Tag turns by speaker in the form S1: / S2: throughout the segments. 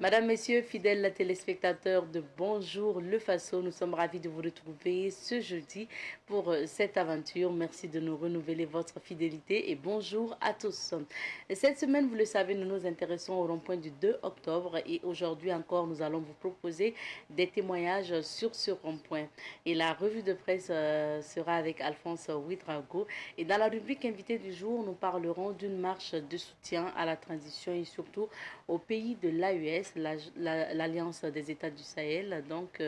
S1: Madame, Messieurs, fidèles téléspectateurs de Bonjour Le Faso, nous sommes ravis de vous retrouver ce jeudi pour cette aventure. Merci de nous renouveler votre fidélité et bonjour à tous. Cette semaine, vous le savez, nous nous intéressons au rond-point du 2 octobre et aujourd'hui encore, nous allons vous proposer des témoignages sur ce rond-point. Et la revue de presse sera avec Alphonse Ouidrago. Et dans la rubrique invité du jour, nous parlerons d'une marche de soutien à la transition et surtout au pays de l'AES, l'Alliance des États du Sahel. Donc,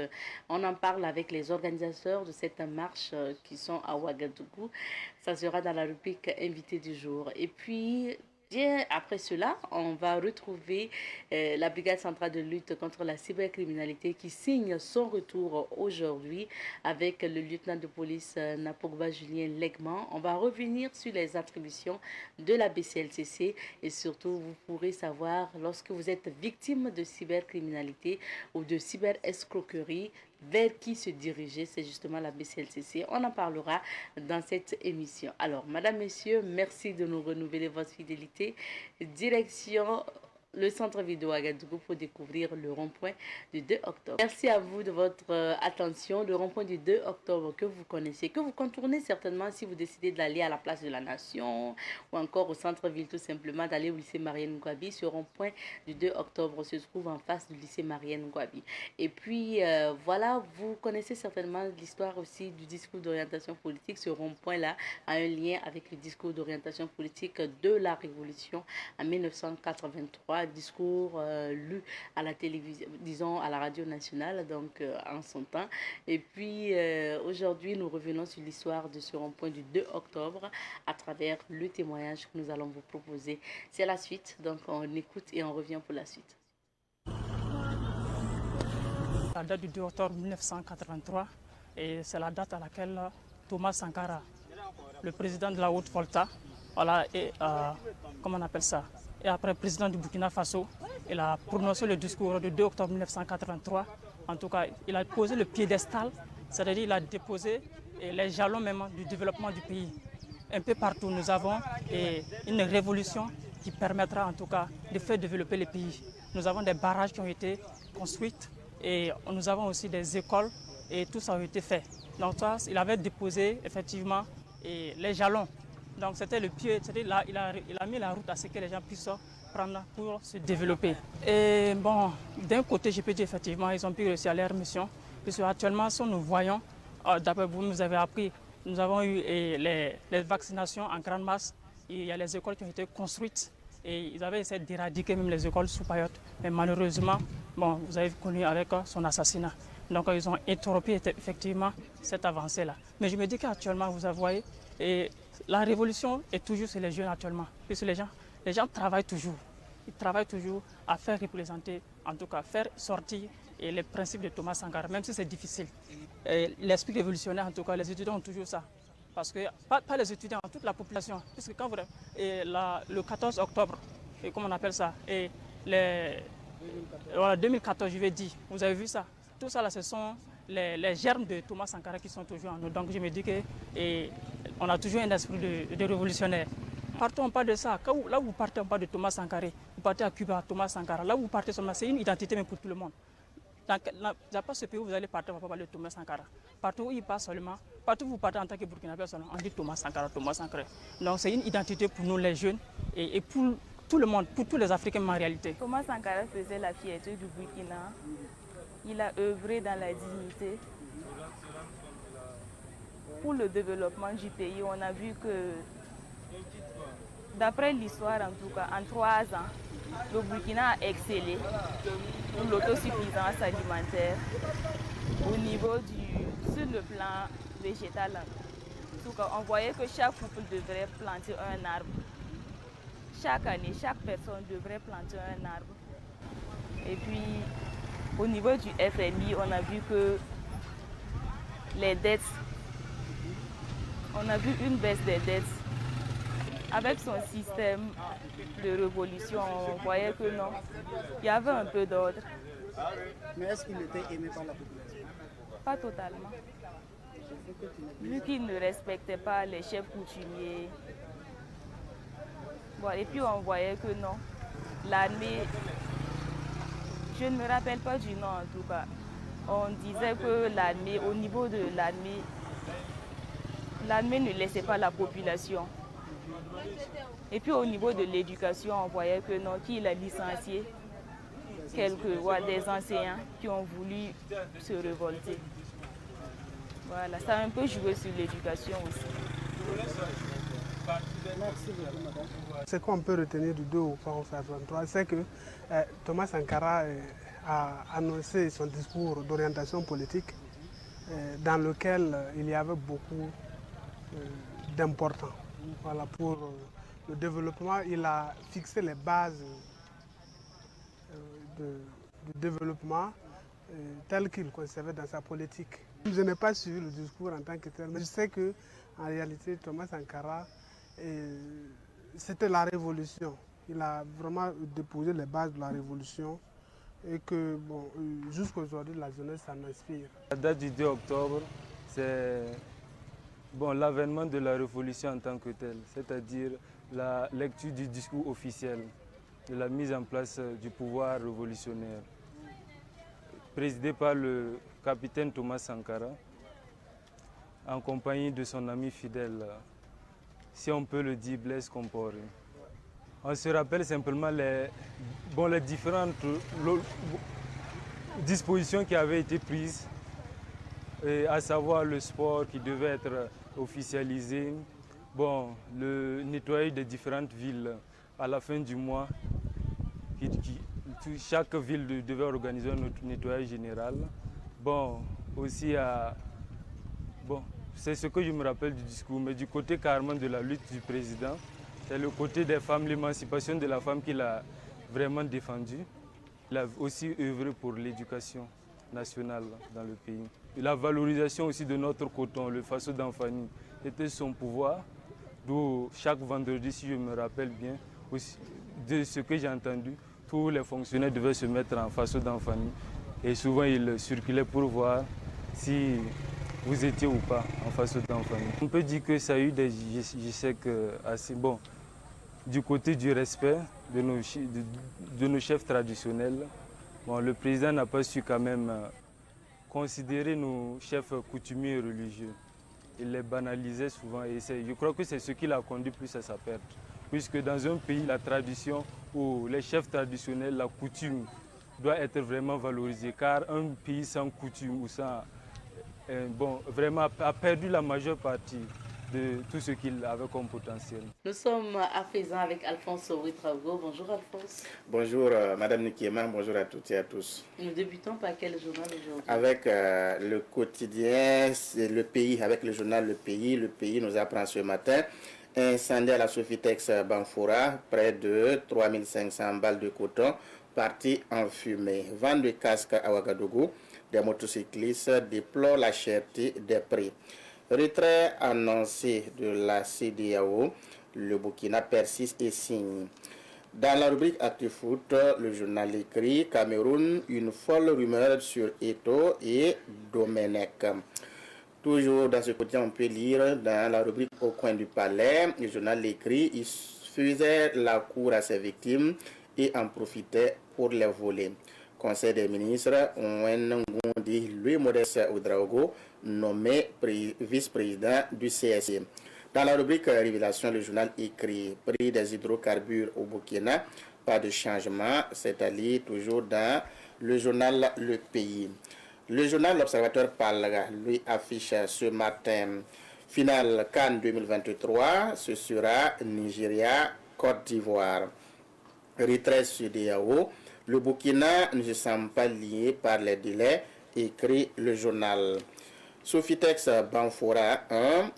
S1: on en parle avec les organisateurs de cette marche qui sont à Ouagadougou. Ça sera dans la rubrique invité du jour. Et puis, bien après cela, on va retrouver la Brigade centrale de lutte contre la cybercriminalité qui signe son retour aujourd'hui avec le lieutenant de police Napogba Julien Legman. On va revenir sur les attributions de la BCLCC et surtout vous pourrez savoir lorsque vous êtes victime de cybercriminalité ou de cyberescroquerie vers qui se diriger, c'est justement la BCLCC. On en parlera dans cette émission. Alors, Madame, Messieurs, merci de nous renouveler votre fidélité. Direction le centre-ville de Ouagadougou pour découvrir le rond-point du 2 octobre. Merci à vous de votre attention. Le rond-point du 2 octobre que vous connaissez, que vous contournez certainement si vous décidez d'aller à la place de la Nation ou encore au centre-ville tout simplement, d'aller au lycée Marienne Ngouabi. Ce rond-point du 2 octobre se trouve en face du lycée Marienne Ngouabi. Et puis voilà, vous connaissez certainement l'histoire aussi du discours d'orientation politique. Ce rond-point-là a un lien avec le discours d'orientation politique de la Révolution en 1983, discours lu à la télévision, disons à la radio nationale, donc en son temps. Et puis aujourd'hui, nous revenons sur l'histoire de ce rond-point du 2 octobre à travers le témoignage que nous allons vous proposer. C'est la suite, donc on écoute et on revient pour la suite.
S2: La date du 2 octobre 1983, et c'est la date à laquelle Thomas Sankara, le président de la Haute-Volta, voilà, et comment on appelle ça, et après président du Burkina Faso, il a prononcé le discours du 2 octobre 1983. En tout cas, il a posé le piédestal, c'est-à-dire il a déposé les jalons même du développement du pays. Un peu partout, nous avons une révolution qui permettra en tout cas de faire développer le pays. Nous avons des barrages qui ont été construits et nous avons aussi des écoles et tout ça a été fait. Donc ça, il avait déposé effectivement les jalons. Donc c'était le pied, là, il a mis la route à ce que les gens puissent prendre pour se développer. Et bon, d'un côté, je peux dire effectivement, ils ont pu réussir leur mission. Puisque actuellement, si nous voyons, d'après vous, nous avez appris, nous avons eu les vaccinations en grande masse. Il y a les écoles qui ont été construites et ils avaient essayé d'éradiquer même les écoles sous Payotte. Mais malheureusement, bon, vous avez connu avec son assassinat. Donc ils ont interrompu effectivement cette avancée-là. Mais je me dis qu'actuellement, vous voyez, la révolution est toujours sur les jeunes actuellement. Puisque les gens travaillent toujours. Ils travaillent toujours à faire représenter, en tout cas faire sortir les principes de Thomas Sankara, même si c'est difficile. L'esprit révolutionnaire, en tout cas, les étudiants ont toujours ça. Parce que, pas les étudiants, toute la population. Puisque quand vous, le 14 octobre, et comment on appelle ça, voilà, 2014, je vais dire, vous avez vu ça. Tout ça, là, ce sont les germes de Thomas Sankara qui sont toujours en nous. Donc je me dis qu'on a toujours un esprit de révolutionnaire. Partons, on parle de ça. Là où vous partez, on parle de Thomas Sankara. Vous partez à Cuba, Thomas Sankara. Là où vous partez seulement, c'est une identité même pour tout le monde. Il n'y a pas ce pays où vous allez partir, on va parler de Thomas Sankara. Partout où il passe seulement, partout où vous partez en tant que Burkinabé seulement, on dit Thomas Sankara, Thomas Sankara. Donc c'est une identité pour nous les jeunes et pour tout le monde, pour tous les Africains en réalité.
S3: Thomas Sankara faisait la fierté du Burkina. Il a œuvré dans la dignité. Pour le développement du pays, on a vu que, d'après l'histoire en tout cas, en 3 ans, le Burkina a excellé pour l'autosuffisance alimentaire au niveau sur le plan végétal. En tout cas, on voyait que chaque couple devrait planter un arbre. Chaque année, chaque personne devrait planter un arbre. Et puis, au niveau du FMI, on a vu que les dettes, on a vu une baisse des dettes. Avec son système de révolution, on voyait que non, il y avait un peu d'ordre.
S4: Mais est-ce qu'il était aimé par la population?
S3: Pas totalement. Vu qu'il ne respectait pas les chefs coutumiers. Bon, et puis on voyait que non, l'armée Je ne me rappelle pas du nom en tout cas. On disait que l'armée, au niveau de l'armée ne laissait pas la population. Et puis au niveau de l'éducation, on voyait que non, qu'il a licencié des enseignants qui ont voulu se révolter. Voilà, ça a un peu joué sur l'éducation aussi.
S4: Merci beaucoup, madame.
S5: Ce qu'on peut retenir du 2 octobre 1963, c'est que Thomas Sankara a annoncé son discours d'orientation politique dans lequel il y avait beaucoup d'important. Voilà, pour le développement, il a fixé les bases du développement tel qu'il concevait dans sa politique. Je n'ai pas suivi le discours en tant que tel, mais je sais qu'en réalité, Thomas Sankara, c'était la révolution. Il a vraiment déposé les bases de la révolution et que bon, jusqu'à aujourd'hui, la jeunesse s'en inspire.
S6: La date du 2 octobre, c'est l'avènement de la révolution en tant que telle, c'est-à-dire la lecture du discours officiel, de la mise en place du pouvoir révolutionnaire, présidé par le capitaine Thomas Sankara, en compagnie de son ami fidèle, si on peut le dire, Blaise Compaoré. On se rappelle simplement les différentes dispositions qui avaient été prises, à savoir le sport qui devait être officialisé, le nettoyage des différentes villes à la fin du mois. Chaque ville devait organiser un nettoyage général. C'est ce que je me rappelle du discours, mais du côté carrément de la lutte du président, c'est le côté des femmes, l'émancipation de la femme qu'il a vraiment défendu. Il a aussi œuvré pour l'éducation nationale dans le pays. Et la valorisation aussi de notre coton, le Faso d'Anfani, était son pouvoir, d'où chaque vendredi, si je me rappelle bien, aussi, de ce que j'ai entendu, tous les fonctionnaires devaient se mettre en Faso d'Anfani. Et souvent, ils circulaient pour voir si vous étiez ou pas en Faso d'Anfani. On peut dire que ça a eu des échecs assez bons. Du côté du respect de nos chefs traditionnels, le président n'a pas su quand même considérer nos chefs coutumiers et religieux. Il les banalisait souvent et je crois que c'est ce qui l'a conduit plus à sa perte. Puisque dans un pays, la tradition ou les chefs traditionnels, la coutume doit être vraiment valorisée. Car un pays sans coutume ou sans... vraiment a perdu la majeure partie de tout ce qu'il avait comme potentiel.
S1: Nous sommes à présent avec Alphonse Ouedraogo. Bonjour Alphonse.
S7: Bonjour Madame Nikiema, bonjour à toutes et à tous.
S1: Nous débutons par quel journal aujourd'hui?
S7: Avec le quotidien, c'est Le Pays, avec le journal Le Pays nous apprend ce matin incendie à la Sofitex Banfora, près de 3500 balles de coton parties en fumée. Vente de casques à Ouagadougou, des motocyclistes déplorent la cherté des prix. Retrait annoncé de la CEDEAO, le Burkina persiste et signe. Dans la rubrique ActuFoot, le journal écrit Cameroun, une folle rumeur sur Eto'o et Domenech. Toujours dans ce quotidien, on peut lire dans la rubrique Au coin du palais, le journal écrit il faisait la cour à ses victimes et en profitait pour les voler. Conseil des ministres, Owen Ngondi, Louis Modeste Ouedraogo, nommé vice-président du CSI. Dans la rubrique Révélation, le journal écrit Prix des hydrocarbures au Burkina, pas de changement, c'est-à-dire toujours dans le journal Le Pays. Le journal L'Observateur parle, lui affiche ce matin finale CAN 2023, ce sera Nigeria, Côte d'Ivoire. Retrait CEDEAO, le Burkina ne se sent pas lié par les délais, écrit le journal. Sofitex Banfora 1,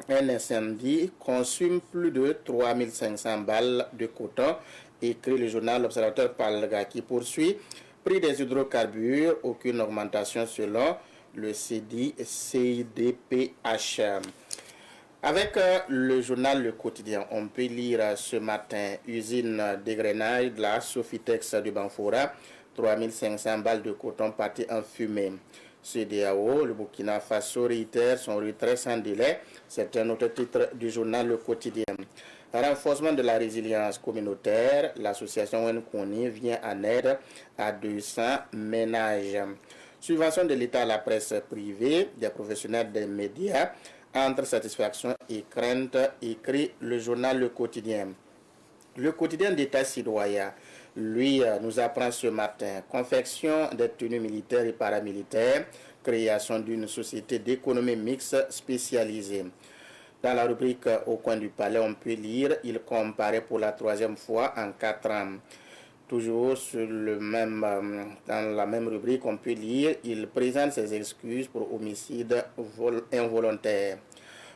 S7: un incendie consomme plus de 3500 balles de coton, écrit le journal L'Observateur Palga qui poursuit. Prix des hydrocarbures, aucune augmentation selon le CIDPH. Avec le journal Le Quotidien, on peut lire ce matin usine d'égrenage de la Sofitex de Banfora, 3500 balles de coton parties en fumée. CEDEAO, le Burkina Faso réitère son retrait sans délai. C'est un autre titre du journal Le Quotidien. Renforcement de la résilience communautaire, l'association Wenkoni vient en aide à 200 ménages. Subvention de l'État à la presse privée, des professionnels des médias, entre satisfaction et crainte, écrit le journal Le Quotidien. Le quotidien d'État citoyen, lui, nous apprend ce matin confection des tenues militaires et paramilitaires, création d'une société d'économie mixte spécialisée. Dans la rubrique Au coin du palais, on peut lire il comparaît pour la 3e fois en 4 ans. Toujours dans la même rubrique, on peut lire il présente ses excuses pour homicide involontaire.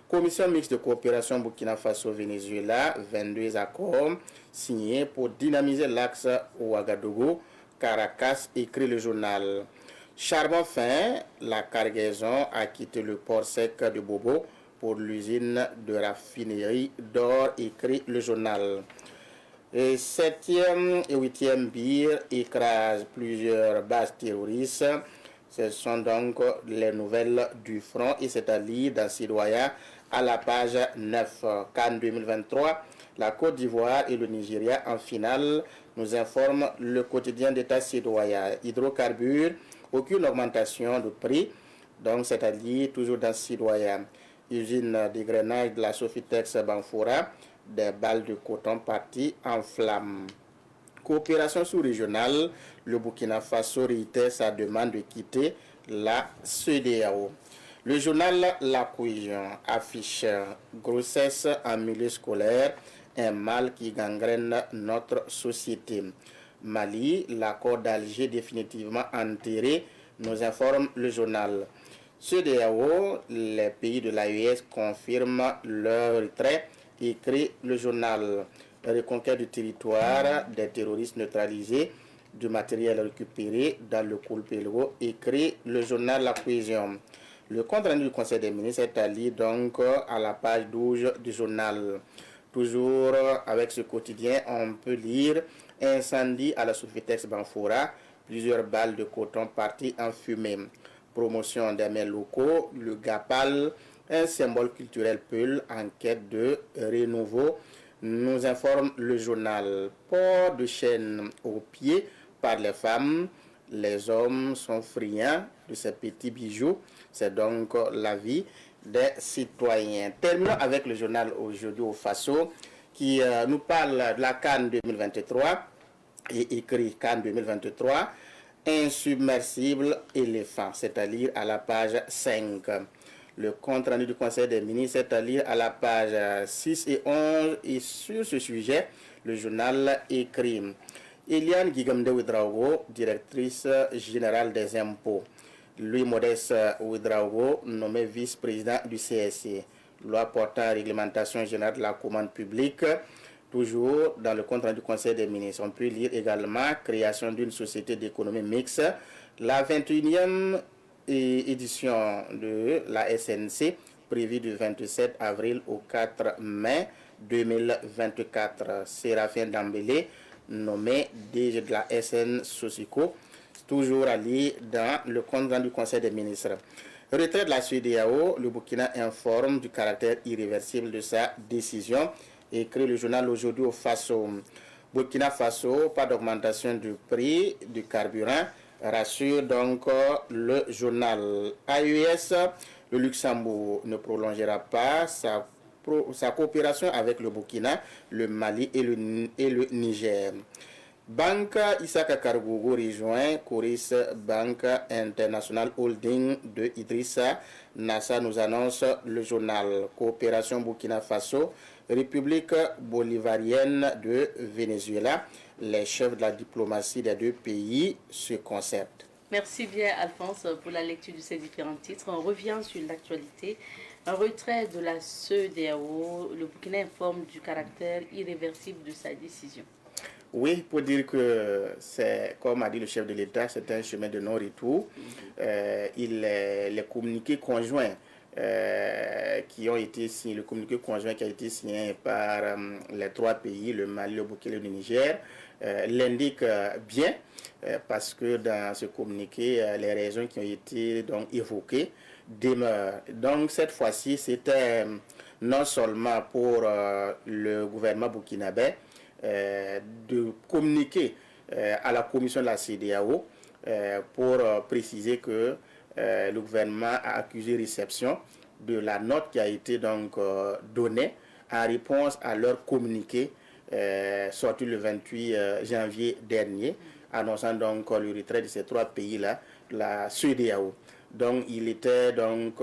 S7: Commission mixte de coopération Burkina Faso-Venezuela, 22 accords signés pour dynamiser l'axe Ouagadougou-Caracas, écrit le journal. Charbon fin, la cargaison a quitté le port sec de Bobo pour l'usine de raffinerie d'or, écrit le journal. Et 7e et 8e BIR écrasent plusieurs bases terroristes. Ce sont donc les nouvelles du front et c'est à lire dans Sidoya à la page 9. CAN 2023, la Côte d'Ivoire et le Nigeria en finale, nous informe le quotidien d'État Sidoya. Hydrocarbures, aucune augmentation de prix, donc c'est à dire toujours dans Sidoya. Usine d'égrenage de la Sofitex Banfora, des balles de coton parties en flammes. Coopération sous-régionale, le Burkina Faso réitère sa demande de quitter la CEDEAO. Le journal La Cohésion affiche grossesse en milieu scolaire, un mal qui gangrène notre société. Mali, l'accord d'Alger définitivement enterré, nous informe le journal. CEDEAO, les pays de l'AES confirment leur retrait, écrit le journal. Reconquête du territoire, des terroristes neutralisés, du matériel récupéré dans le Koulpelgo, écrit le journal La Cohésion. Le compte rendu du Conseil des ministres est à lire donc à la page 12 du journal. Toujours avec ce quotidien, on peut lire incendie à la Sofitex Banfora, plusieurs balles de coton parties en fumée. Promotion des mets locaux, le GAPAL, un symbole culturel Peul en quête de renouveau, nous informe le journal. Port de chaîne aux pieds par les femmes, les hommes sont friands de ces petits bijoux, c'est donc la vie des citoyens. Terminons avec le journal Aujourd'hui au Faso qui nous parle de la CAN 2023 et écrit CAN 2023. Insubmersible éléphant, c'est à lire à la page 5. Le compte rendu du Conseil des ministres est à lire à la page 6 et 11. Et sur ce sujet, le journal écrit Eliane Guigamde Ouedraogo, directrice générale des impôts. Louis Modeste Ouedraogo, nommé vice-président du CSC. Loi portant réglementation générale de la commande publique. Toujours dans le compte rendu du Conseil des ministres, on peut lire également création d'une société d'économie mixte, la 21e édition de la SNC, prévue du 27 avril au 4 mai 2024. Séraphin Dambélé, nommé DG de la SN Sosico, toujours à lire dans le compte rendu du Conseil des ministres. Retrait de la CEDEAO, le Burkina informe du caractère irréversible de sa décision. Écrit le journal Aujourd'hui au Faso. Burkina Faso, pas d'augmentation du prix du carburant, rassure donc le journal. AES, le Luxembourg ne prolongera pas sa coopération avec le Burkina, le Mali et le Niger. Banque Isaka Kargogo rejoint Coris Banque International Holding de Idrissa Nassa, nous annonce le journal. Coopération Burkina Faso, République bolivarienne de Venezuela. Les chefs de la diplomatie des deux pays se concertent.
S1: Merci bien Alphonse pour la lecture de ces différents titres. On revient sur l'actualité. Un retrait de la CEDEAO, le Burkina informe du caractère irréversible de sa décision.
S7: Oui, pour dire que c'est, comme a dit le chef de l'État, c'est un chemin de non-retour. Les communiqués conjoints qui ont été signés, le communiqué conjoint qui a été signé par les trois pays, le Mali, le Burkina et le Niger, l'indique bien parce que dans ce communiqué, les raisons qui ont été donc évoquées demeurent. Donc cette fois-ci, c'était non seulement pour le gouvernement burkinabé de communiquer à la commission de la CEDEAO pour préciser que le gouvernement a accusé réception de la note qui a été donc donnée en réponse à leur communiqué sorti le 28 janvier dernier, annonçant donc le retrait de ces 3 pays-là, la CEDEAO. Donc il était donc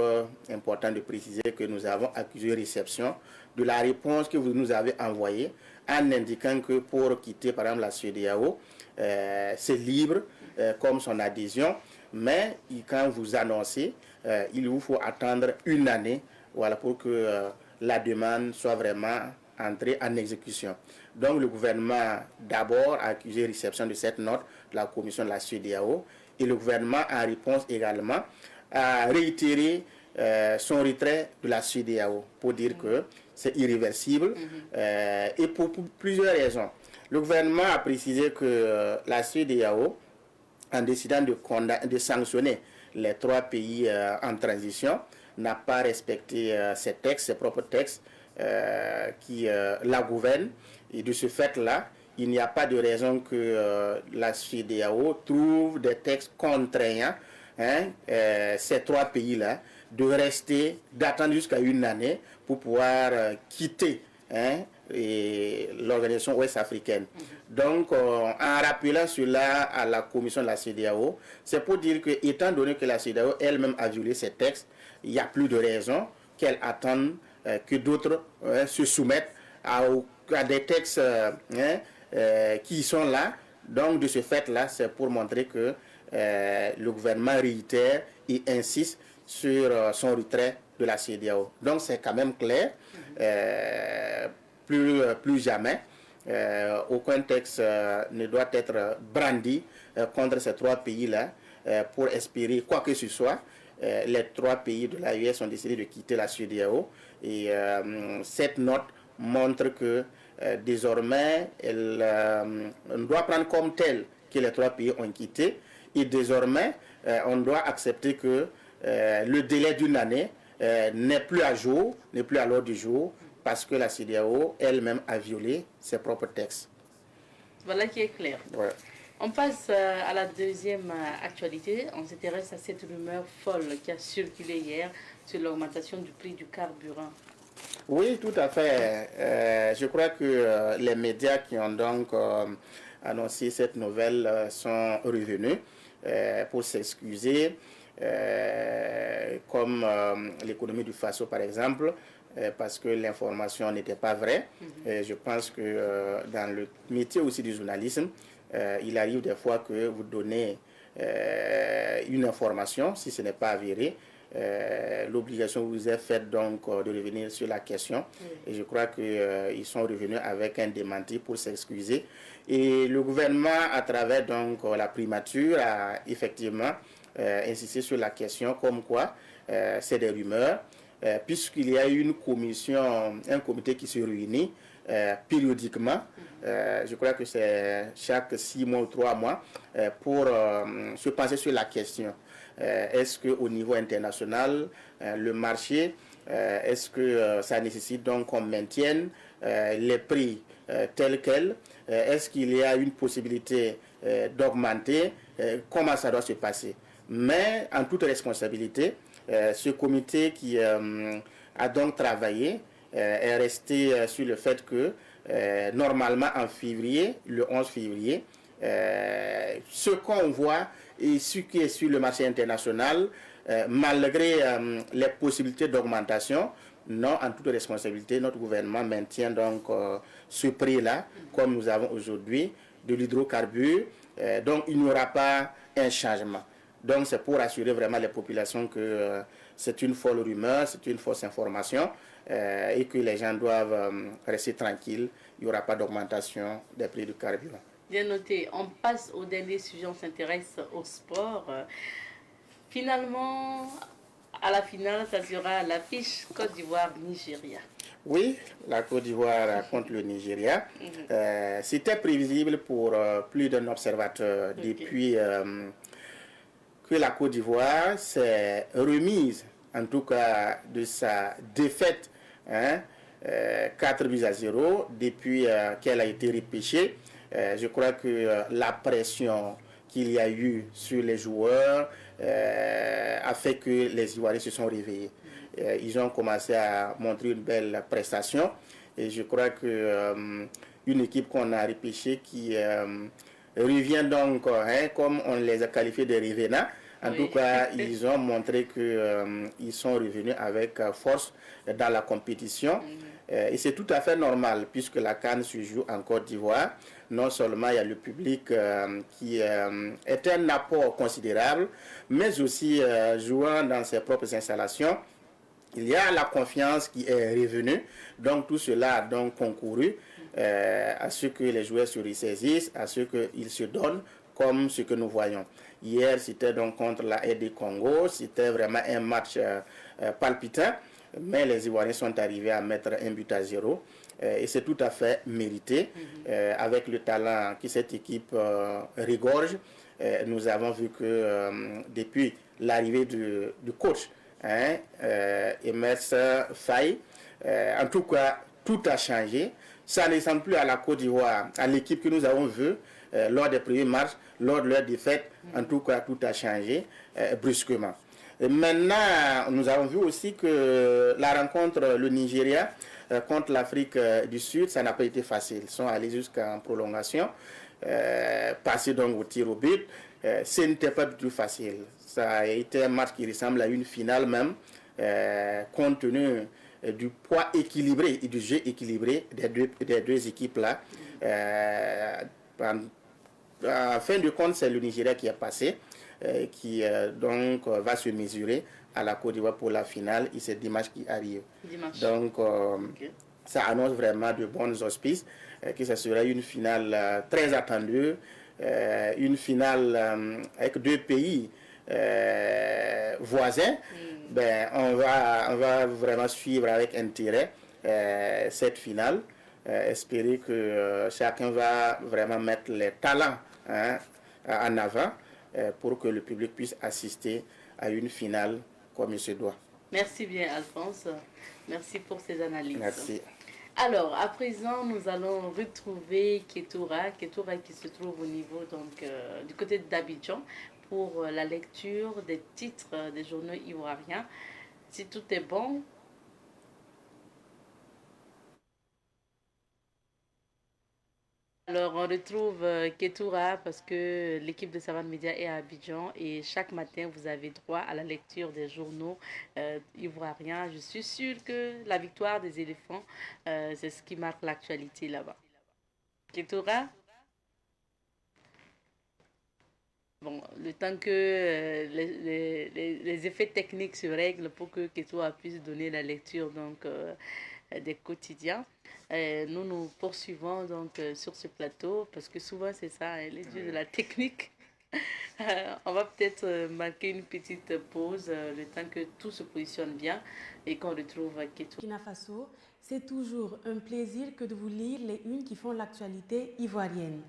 S7: important de préciser que nous avons accusé réception de la réponse que vous nous avez envoyée en indiquant que pour quitter par exemple la CEDEAO, c'est libre comme son adhésion, mais quand vous annoncez, il vous faut attendre une année, voilà, pour que la demande soit vraiment entrée en exécution. Donc le gouvernement d'abord a accusé réception de cette note de la commission de la CEDEAO, et le gouvernement en réponse également a réitéré son retrait de la CEDEAO pour dire que c'est irréversible et pour plusieurs raisons. Le gouvernement a précisé que la CEDEAO, en décidant de sanctionner les 3 pays en transition, n'a pas respecté ses textes, ses propres textes qui la gouvernent. Et de ce fait-là, il n'y a pas de raison que la CEDEAO trouve des textes contraignants ces 3 pays-là de rester, d'attendre jusqu'à une année pour pouvoir quitter l'organisation ouest-africaine. Donc, en rappelant cela à la commission de la CEDEAO, c'est pour dire que, étant donné que la CEDEAO elle-même a violé ces textes, il n'y a plus de raison qu'elle attende que d'autres se soumettent à des textes qui sont là. Donc, de ce fait-là, c'est pour montrer que le gouvernement réitère et insiste sur son retrait de la CEDEAO. Donc, c'est quand même clair, plus jamais, aucun texte ne doit être brandi contre ces 3 pays-là pour espérer quoi que ce soit. Les 3 pays de l'AES ont décidé de quitter la CEDEAO, et cette note montre que désormais, on doit prendre comme tel que les 3 pays ont quitté, et désormais, on doit accepter que le délai d'une année n'est plus à jour, n'est plus à l'ordre du jour, parce que la CEDEAO elle-même a violé ses propres textes.
S1: Voilà qui est clair.
S7: Ouais.
S1: On passe à la deuxième actualité. On s'intéresse à cette rumeur folle qui a circulé hier sur l'augmentation du prix du carburant.
S7: Oui, tout à fait. Je crois que les médias qui ont donc annoncé cette nouvelle sont revenus pour s'excuser, comme l'économie du Faso par exemple, parce que l'information n'était pas vraie. Je pense que dans le métier aussi du journalisme, il arrive des fois que vous donnez une information, si ce n'est pas avéré, l'obligation vous est faite donc de revenir sur la question. Et je crois qu'ils sont revenus avec un démenti pour s'excuser. Et le gouvernement, à travers donc la primature, a effectivement insisté sur la question comme quoi c'est des rumeurs, puisqu'il y a une commission, un comité qui se réunit périodiquement. Je crois que c'est chaque 6 mois ou 3 mois pour se pencher sur la question. Est-ce qu'au niveau international, le marché, est-ce que ça nécessite donc qu'on maintienne les prix tels quels? Est-ce qu'il y a une possibilité d'augmenter? Comment ça doit se passer? Mais en toute responsabilité, ce comité qui a donc travaillé est resté sur le fait que normalement en février, le 11 février, ce qu'on voit et ce qui est sur le marché international, malgré les possibilités d'augmentation, non, en toute responsabilité, notre gouvernement maintient donc ce prix-là, comme nous avons aujourd'hui, de l'hydrocarbure. Donc il n'y aura pas un changement. Donc c'est pour assurer vraiment les populations que c'est une folle rumeur, c'est une fausse information, et que les gens doivent rester tranquilles. Il n'y aura pas d'augmentation des prix du carburant.
S1: Bien noté. On passe au dernier sujet, on s'intéresse au sport. Finalement, à la finale, ça sera l'affiche Côte d'Ivoire-Nigeria.
S7: Oui, la Côte d'Ivoire contre le Nigeria. C'était prévisible pour plus d'un observateur depuis que la Côte d'Ivoire s'est remise, en tout cas, de sa défaite hein, 4 buts à 0 depuis qu'elle a été repêchée. Je crois que la pression qu'il y a eu sur les joueurs a fait que les Ivoiriens se sont réveillés. Ils ont commencé à montrer une belle prestation et je crois que une équipe qu'on a repêchée qui revient donc, hein, comme on les a qualifiés de revenants. En tout cas, ils ont montré qu'ils sont revenus avec force dans la compétition. Et c'est tout à fait normal puisque la CAN se joue en Côte d'Ivoire. Non seulement il y a le public qui est un apport considérable, mais aussi jouant dans ses propres installations. Il y a la confiance qui est revenue. Donc tout cela a donc concouru à ce que les joueurs se ressaisissent, à ce qu'ils se donnent comme ce que nous voyons. Hier, c'était donc contre la RD Congo. C'était vraiment un match palpitant. Mais les Ivoiriens sont arrivés à mettre 1 but à 0. Et c'est tout à fait mérité. Avec le talent que cette équipe regorge, nous avons vu que depuis l'arrivée du coach, hein, Emerson Faye, en tout cas, tout a changé. Ça ne ressemble plus à la Côte d'Ivoire, à l'équipe que nous avons vue lors des premiers matchs, lors de leur défaite. En tout cas, tout a changé brusquement. Et maintenant, nous avons vu aussi que la rencontre, le Nigeria contre l'Afrique du Sud, ça n'a pas été facile. Ils sont allés jusqu'en prolongation, passer donc au tir au but. Ce n'était pas du tout facile. Ça a été un match qui ressemble à une finale même, compte tenu du poids équilibré et du jeu équilibré des deux équipes-là. En fin de compte, c'est le Nigeria qui est passé, qui donc va se mesurer à la Côte d'Ivoire pour la finale, et c'est dimanche qui arrive. Donc, ça annonce vraiment de bons auspices, que ce sera une finale très attendue, une finale avec deux pays voisins. Ben, on va vraiment suivre avec intérêt cette finale. Espérer que chacun va vraiment mettre les talents, hein, en avant pour que le public puisse assister à une finale comme il se doit.
S1: Merci bien, Alphonse. Merci pour ces analyses.
S7: Merci.
S1: Alors, à présent, nous allons retrouver Ketoura qui se trouve au niveau du côté d'Abidjan pour la lecture des titres des journaux ivoiriens. Si tout est bon. Alors, on retrouve Ketoura parce que l'équipe de Savane Média est à Abidjan et chaque matin, vous avez droit à la lecture des journaux ivoiriens. Je suis sûre que la victoire des éléphants, c'est ce qui marque l'actualité là-bas. Ketoura? Bon, le temps que les effets techniques se règlent pour que Ketoura puisse donner la lecture des quotidiens. Nous poursuivons donc sur ce plateau parce que souvent c'est ça, hein, les dieux de la technique. On va peut-être marquer une petite pause le temps que tout se positionne bien et qu'on retrouve Ketoura.
S8: Burkina Faso, c'est toujours un plaisir que de vous lire les unes qui font l'actualité ivoirienne.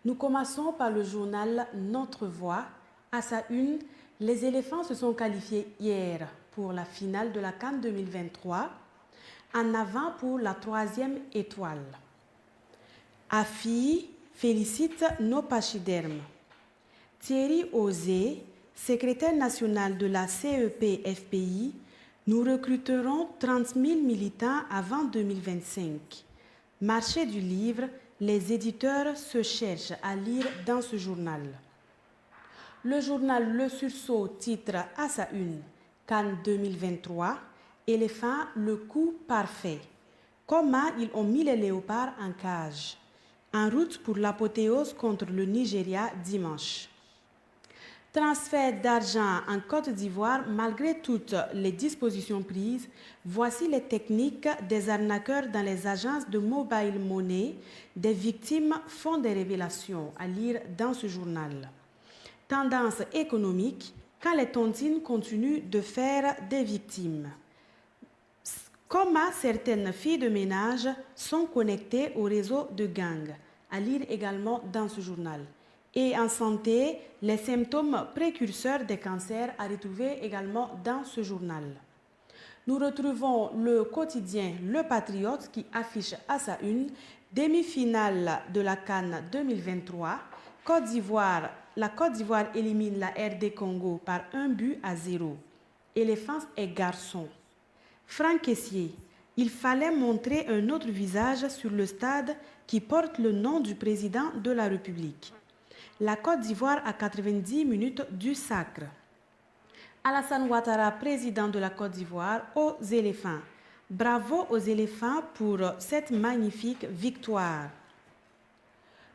S8: Nous commençons par le journal Notre Voix. À sa une, les éléphants se sont qualifiés hier pour la finale de la CAN 2023. En avant pour la 3e étoile. AFI félicite nos pachydermes. Thierry Osé, secrétaire national de la CEP-FPI, nous recruterons 30 000 militants avant 2025. Marché du livre, les éditeurs se cherchent à lire dans ce journal. Le journal Le Sursaut titre à sa une CAN 2023. Éléphant, le coup parfait. Comment ils ont mis les léopards en cage. En route pour l'apothéose contre le Nigeria dimanche. Transfert d'argent en Côte d'Ivoire malgré toutes les dispositions prises. Voici les techniques des arnaqueurs dans les agences de mobile money. Des victimes font des révélations à lire dans ce journal. Tendance économique, quand les tontines continuent de faire des victimes. Comment certaines filles de ménage sont connectées au réseau de gangs, à lire également dans ce journal. Et en santé, les symptômes précurseurs des cancers à retrouver également dans ce journal. nous retrouvons le quotidien Le Patriote qui affiche à sa une demi-finale de la CAN 2023. La Côte d'Ivoire élimine la RD Congo par 1-0. Éléphants et garçons. Franck Kessié, il fallait montrer un autre visage sur le stade qui porte le nom du président de la République. La Côte d'Ivoire à 90 minutes du sacre. Alassane Ouattara, président de la Côte d'Ivoire, aux éléphants. Bravo aux éléphants pour cette magnifique victoire.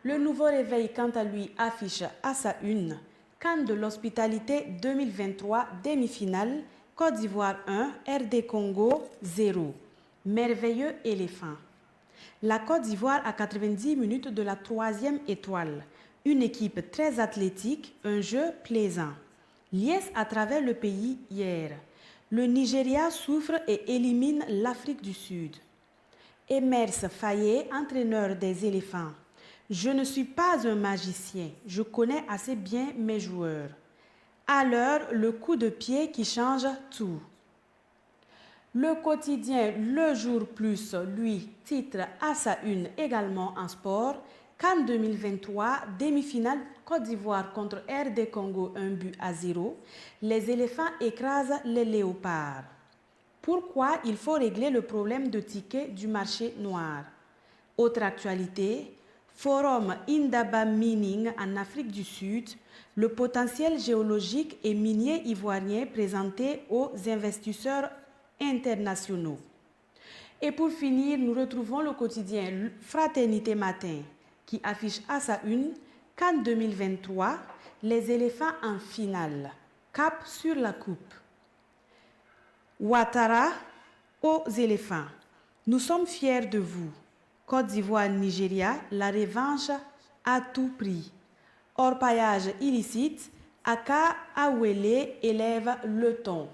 S8: Le Nouveau Réveil, quant à lui, affiche à sa une CAN de l'hospitalité 2023, demi-finale, Côte d'Ivoire 1, RD Congo 0. Merveilleux éléphant. La Côte d'Ivoire à 90 minutes de la 3e étoile. Une équipe très athlétique, un jeu plaisant. Liesse à travers le pays hier. Le Nigeria souffre et élimine l'Afrique du Sud. Emers Faye, entraîneur des éléphants. Je ne suis pas un magicien, je connais assez bien mes joueurs. À l'heure, le coup de pied qui change tout. Le quotidien Le Jour Plus, lui, titre à sa une également en sport. CAN 2023, demi-finale Côte d'Ivoire contre RD Congo 1-0. Les éléphants écrasent les léopards. Pourquoi il faut régler le problème de tickets du marché noir? Autre actualité, Forum Indaba Mining en Afrique du Sud, le potentiel géologique et minier ivoirien présenté aux investisseurs internationaux. Et pour finir, nous retrouvons le quotidien Fraternité Matin qui affiche à sa une CAN 2023, les éléphants en finale, cap sur la coupe. Ouattara aux éléphants, nous sommes fiers de vous. Côte d'Ivoire-Nigeria, la revanche à tout prix. Orpaillage illicite, Aka Awele élève le ton.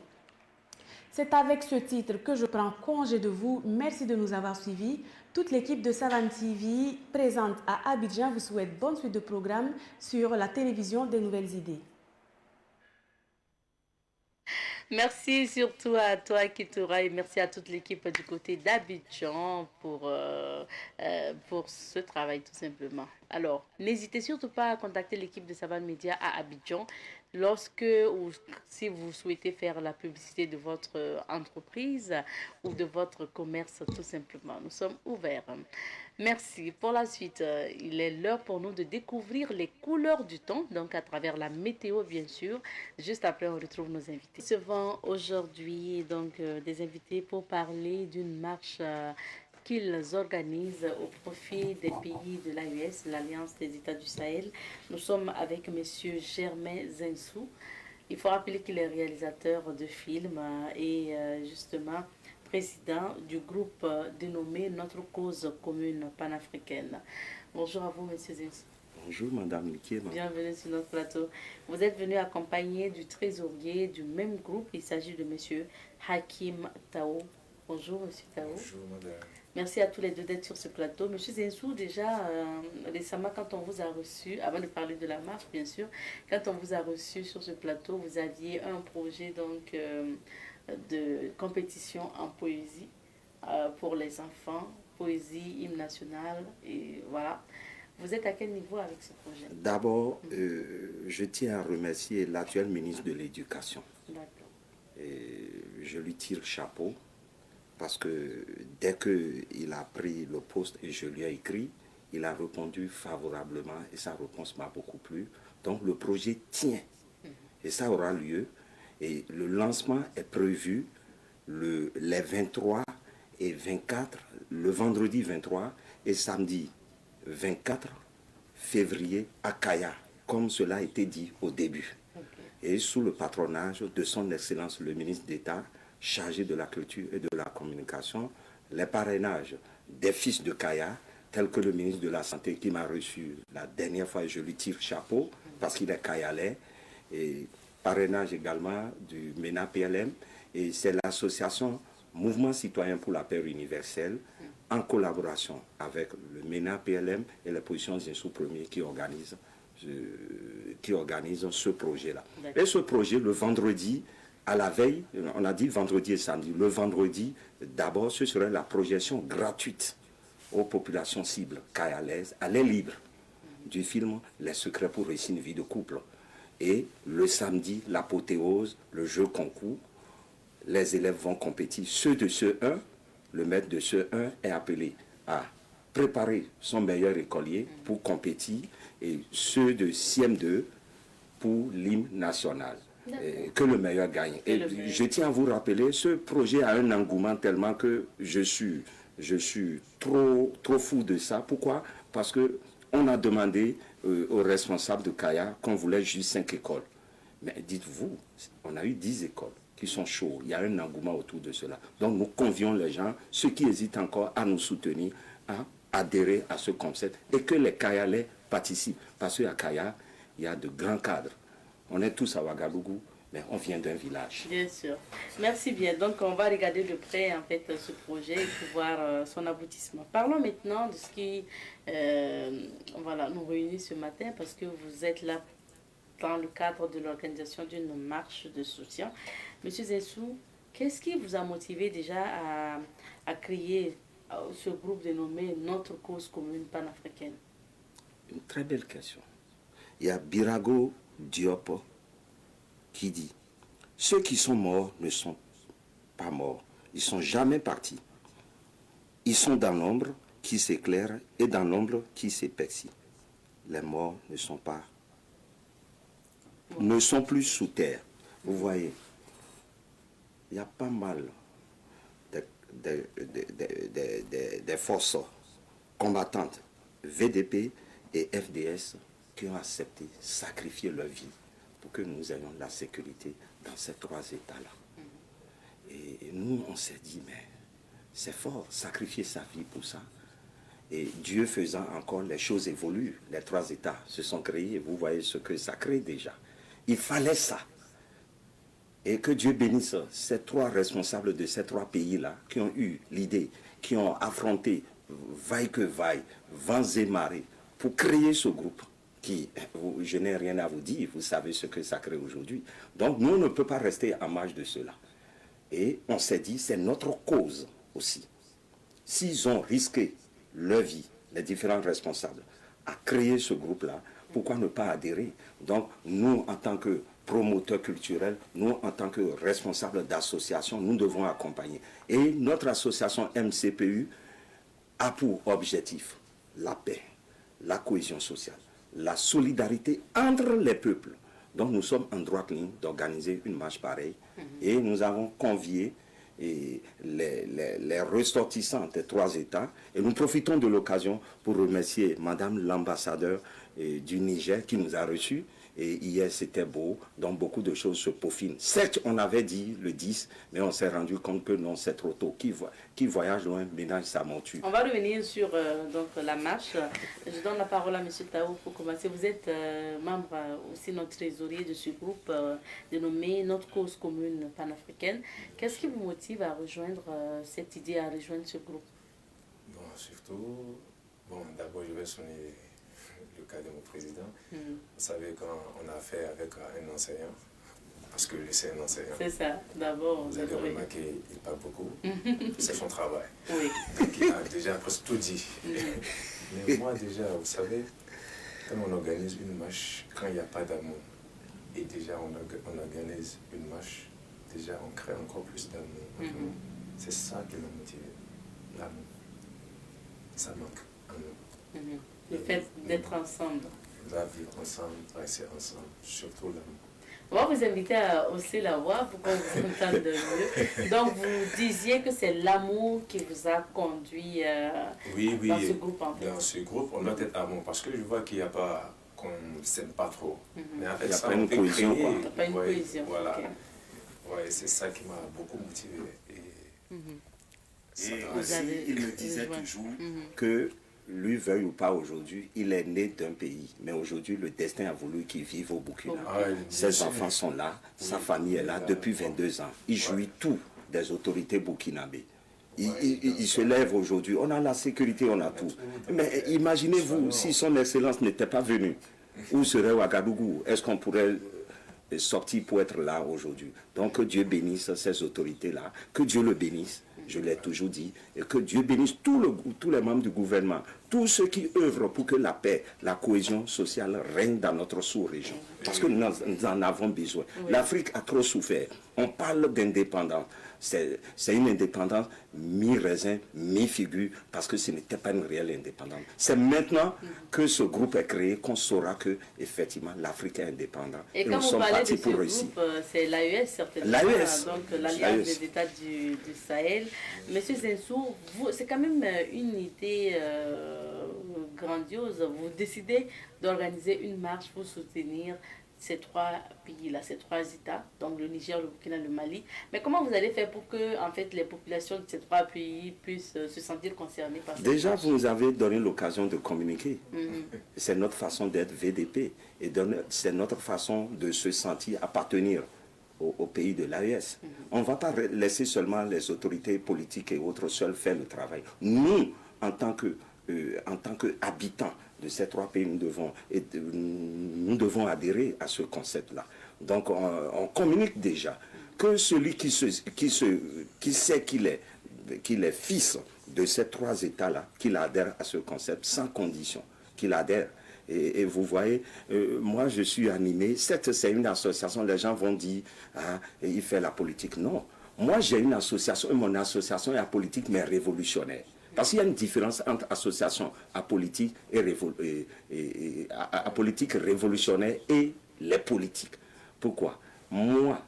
S8: C'est avec ce titre que je prends congé de vous. Merci de nous avoir suivis. Toute l'équipe de Savane TV présente à Abidjan vous souhaite bonne suite de programmes sur la télévision des nouvelles idées.
S1: Merci surtout à toi, Kitoura, et merci à toute l'équipe du côté d'Abidjan pour ce travail, tout simplement. Alors, n'hésitez surtout pas à contacter l'équipe de Savane Média à Abidjan lorsque ou si vous souhaitez faire la publicité de votre entreprise ou de votre commerce, tout simplement. Nous sommes ouverts. Merci. Pour la suite, il est l'heure pour nous de découvrir les couleurs du temps, donc à travers la météo, bien sûr. Juste après, on retrouve nos invités. Nous recevons aujourd'hui donc des invités pour parler d'une marche qu'ils organisent au profit des pays de l'AES, l'Alliance des États du Sahel. Nous sommes avec M. Germain Zinsou. Il faut rappeler qu'il est réalisateur de films et justement président du groupe dénommé Notre Cause Commune Panafricaine. Bonjour à vous, M. Zinsou.
S9: Bonjour, Madame Mikiema.
S1: Bienvenue sur notre plateau. Vous êtes venu accompagné du trésorier du même groupe. Il s'agit de M. Hakim Tao. Bonjour, M. Tao.
S10: Bonjour, Madame.
S1: Merci à tous les deux d'être sur ce plateau. Monsieur Zinsou, déjà, récemment, quand on vous a reçu, avant de parler de la marche, bien sûr, quand on vous a reçu sur ce plateau, vous aviez un projet donc, de compétition en poésie pour les enfants, poésie, hymne national, et voilà. Vous êtes à quel niveau avec ce projet?
S9: D'abord, je tiens à remercier l'actuel ministre de l'Éducation.
S1: D'accord.
S9: Je lui tire chapeau. Parce que dès qu'il a pris le poste et je lui ai écrit, il a répondu favorablement et sa réponse m'a beaucoup plu. Donc le projet tient et ça aura lieu. Et le lancement est prévu les 23 et 24, le vendredi 23 et samedi 24 février à Kaya, comme cela a été dit au début. Et sous le patronage de son Excellence le ministre d'État, chargé de la culture et de la communication, les parrainages des fils de Kaya, tels que le ministre de la Santé qui m'a reçu la dernière fois, et je lui tire chapeau parce qu'il est Kayalais, et parrainage également du MENA PLM, et c'est l'association Mouvement Citoyen pour la Paix Universelle, en collaboration avec le MENA PLM et les positions Zinsou Premier qui organisent ce projet-là. Et ce projet, le vendredi À la veille, on a dit vendredi et samedi. Le vendredi, d'abord, ce serait la projection gratuite aux populations cibles cayalaises, à l'air libre, du film Les secrets pour réussir une vie de couple. Et le samedi, l'apothéose, le jeu concours. Les élèves vont compétir. Ceux de CE1, le maître de CE1 est appelé à préparer son meilleur écolier pour compétir, et ceux de CM2 pour l'hymne national. Que le meilleur gagne. Et je tiens à vous rappeler, ce projet a un engouement tellement que je suis trop fou de ça. Pourquoi? Parce que on a demandé aux responsables de Kaya qu'on voulait juste 5 écoles. Mais dites-vous, on a eu 10 écoles qui sont chauds. Il y a un engouement autour de cela. Donc nous convions les gens, ceux qui hésitent encore à nous soutenir, à adhérer à ce concept et que les Kayalais participent. Parce qu'à Kaya, il y a de grands cadres. On est tous à Ouagadougou, mais on vient d'un village.
S1: Bien sûr. Merci bien. Donc, on va regarder de près, en fait, ce projet et voir son aboutissement. Parlons maintenant de ce qui voilà, nous réunit ce matin, parce que vous êtes là dans le cadre de l'organisation d'une marche de soutien. Monsieur Zensou, qu'est-ce qui vous a motivé déjà à créer ce groupe dénommé Notre Cause Commune Panafricaine?
S9: Une très belle question. Il y a Birago Diop qui dit: ceux qui sont morts ne sont pas morts, ils ne sont jamais partis. Ils sont dans l'ombre qui s'éclaire et dans l'ombre qui s'épaissit. Les morts ne sont plus sous terre. Vous voyez, il y a pas mal des forces combattantes, VDP et FDS, qui ont accepté sacrifier leur vie pour que nous ayons la sécurité dans ces 3 États-là. Et nous, on s'est dit, mais c'est fort, sacrifier sa vie pour ça. Et Dieu faisant encore, les choses évoluent. Les 3 États se sont créés, et vous voyez ce que ça crée déjà. Il fallait ça. Et que Dieu bénisse ces 3 responsables de ces 3 pays-là qui ont eu l'idée, qui ont affronté vaille que vaille, vents et marées, pour créer ce groupe. Qui, je n'ai rien à vous dire, vous savez ce que ça crée aujourd'hui. Donc nous, on ne peut pas rester en marge de cela. Et on s'est dit, c'est notre cause aussi. S'ils ont risqué leur vie, les différents responsables, à créer ce groupe-là, pourquoi ne pas adhérer? Donc nous, en tant que promoteurs culturels, nous, en tant que responsables d'association, nous devons accompagner. Et notre association MCPU a pour objectif la paix, la cohésion sociale, la solidarité entre les peuples. Donc nous sommes en droite ligne d'organiser une marche pareille. Et nous avons convié les ressortissants des 3 États. Et nous profitons de l'occasion pour remercier Madame l'ambassadeur du Niger qui nous a reçus. Et hier, c'était beau, donc beaucoup de choses se peaufinent. Certes, on avait dit le 10, mais on s'est rendu compte que non, c'est trop tôt. Qui voyage loin ménage sa monture.
S1: On va revenir sur donc, la marche. Je donne la parole à M. Taou pour commencer. Vous êtes membre aussi, notre trésorier de ce groupe dénommé Notre Cause Commune Panafricaine. Qu'est-ce qui vous motive à rejoindre cette idée, à rejoindre ce groupe?
S10: Bon, surtout, d'abord, je vais sonner le cas de mon président. Vous savez, quand on a affaire avec un enseignant, parce que lui c'est un enseignant.
S1: C'est ça, d'abord.
S10: Vous avez remarqué, il parle beaucoup. C'est son travail.
S1: Oui.
S10: Donc il a déjà presque tout dit. Mais moi déjà, vous savez, quand on organise une marche, quand il n'y a pas d'amour, et déjà on organise une marche, déjà on crée encore plus d'amour. C'est ça qui m'a motivé, l'amour. Ça manque en nous.
S1: Le fait d'être ensemble.
S10: La vie ensemble, rester ensemble, surtout l'amour.
S1: On va vous inviter à hausser la voix pour qu'on vous entende mieux. Donc vous disiez que c'est l'amour qui vous a conduit dans ce groupe en fait.
S10: Dans ce groupe, on doit être amour parce que je vois qu'il n'y a pas, qu'on ne s'aime pas trop. Mais en fait,
S9: il n'y a
S10: ça,
S9: pas une cohésion.
S1: Il n'y a pas une cohésion.
S10: Voilà.
S1: Okay.
S10: Ouais, c'est ça qui m'a beaucoup motivé.
S9: Et aussi, il me disait toujours que lui veuille ou pas aujourd'hui, il est né d'un pays. Mais aujourd'hui, le destin a voulu qu'il vive au Burkina. Ses enfants sont là, sa famille est là depuis 22 ans. Il jouit tout des autorités burkinabées. Il se lève aujourd'hui. On a la sécurité, on a tout. Mais imaginez-vous, si son excellence n'était pas venu, où serait Ouagadougou? Est-ce qu'on pourrait sorti pour être là aujourd'hui. Donc que Dieu bénisse ces autorités-là, que Dieu le bénisse, je l'ai toujours dit, et que Dieu bénisse tous les membres du gouvernement, tous ceux qui œuvrent pour que la paix, la cohésion sociale règne dans notre sous-région. Parce que nous en avons besoin. Oui. L'Afrique a trop souffert. On parle d'indépendance. C'est une indépendance mi-raisin, mi-figure, parce que ce n'était pas une réelle indépendance. C'est maintenant que ce groupe est créé qu'on saura que, effectivement, l'Afrique est indépendante.
S1: Et quand vous parlez de ce groupe, c'est l'AES, certainement.
S9: L'AES.
S1: Donc, l'Alliance des États du Sahel. Monsieur Zensou, c'est quand même une idée grandiose. Vous décidez d'organiser une marche pour soutenir ces trois pays-là, ces trois États, donc le Niger, le Burkina, le Mali. Mais comment vous allez faire pour que en fait, les populations de ces trois pays puissent se sentir concernées par cette
S9: Déjà,
S1: marche?
S9: vous nous avez donné l'occasion de communiquer. C'est notre façon d'être VDP. Et c'est notre façon de se sentir appartenir au pays de l'AES. On ne va pas laisser seulement les autorités politiques et autres seuls faire le travail. Nous, en tant qu'habitants de ces trois pays, nous devons adhérer à ce concept-là. Donc on communique déjà que celui qui sait qu'il est fils de ces trois États-là, qu'il adhère à ce concept sans condition, qu'il adhère. Et vous voyez, moi je suis animé, certes c'est une association, les gens vont dire, ah, il fait la politique. Non, moi j'ai une association, et mon association est apolitique mais révolutionnaire. Parce qu'il y a une différence entre association apolitique apolitique révolutionnaire et les politiques. Pourquoi? Moi,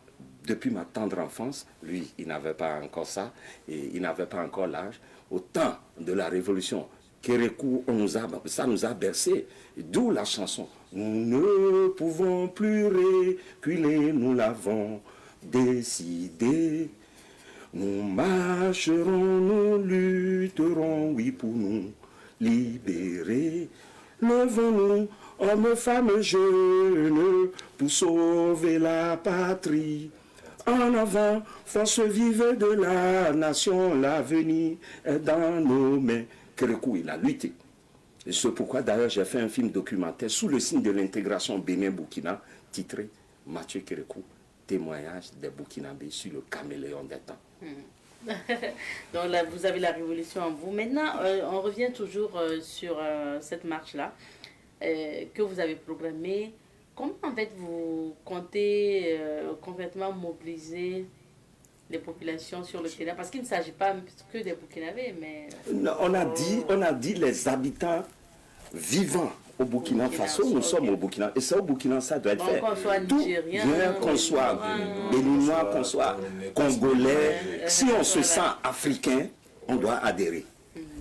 S9: depuis ma tendre enfance, lui, il n'avait pas encore ça, et il n'avait pas encore l'âge. Au temps de la révolution, Kérékou, ça nous a bercé. D'où la chanson. Nous ne pouvons plus reculer, nous l'avons décidé. Nous marcherons, nous lutterons, oui, pour nous libérer. Levons-nous, hommes, femmes, jeunes, pour sauver la patrie. En avant, force vive de la nation, l'avenir est dans nos mains. Kérékou, il a lutté. Et c'est pourquoi d'ailleurs j'ai fait un film documentaire sous le signe de l'intégration Bénin-Burkina, titré Mathieu Kérékou, témoignage des Burkinabés sur le caméléon des temps.
S1: Donc là, vous avez la révolution en vous. Maintenant, on revient toujours sur cette marche-là que vous avez programmée. Comment en fait vous comptez concrètement mobiliser les populations sur le terrain? Parce qu'il ne s'agit pas que des Burkinabés, mais...
S9: Non, on a dit les habitants vivants au Burkina Faso, nous sommes au Burkina. Et c'est au Burkina, ça doit être fait.
S1: Qu'on soit nigérien,
S9: qu'on soit béninois, qu'on soit congolais. Si on se sent africain, on doit adhérer.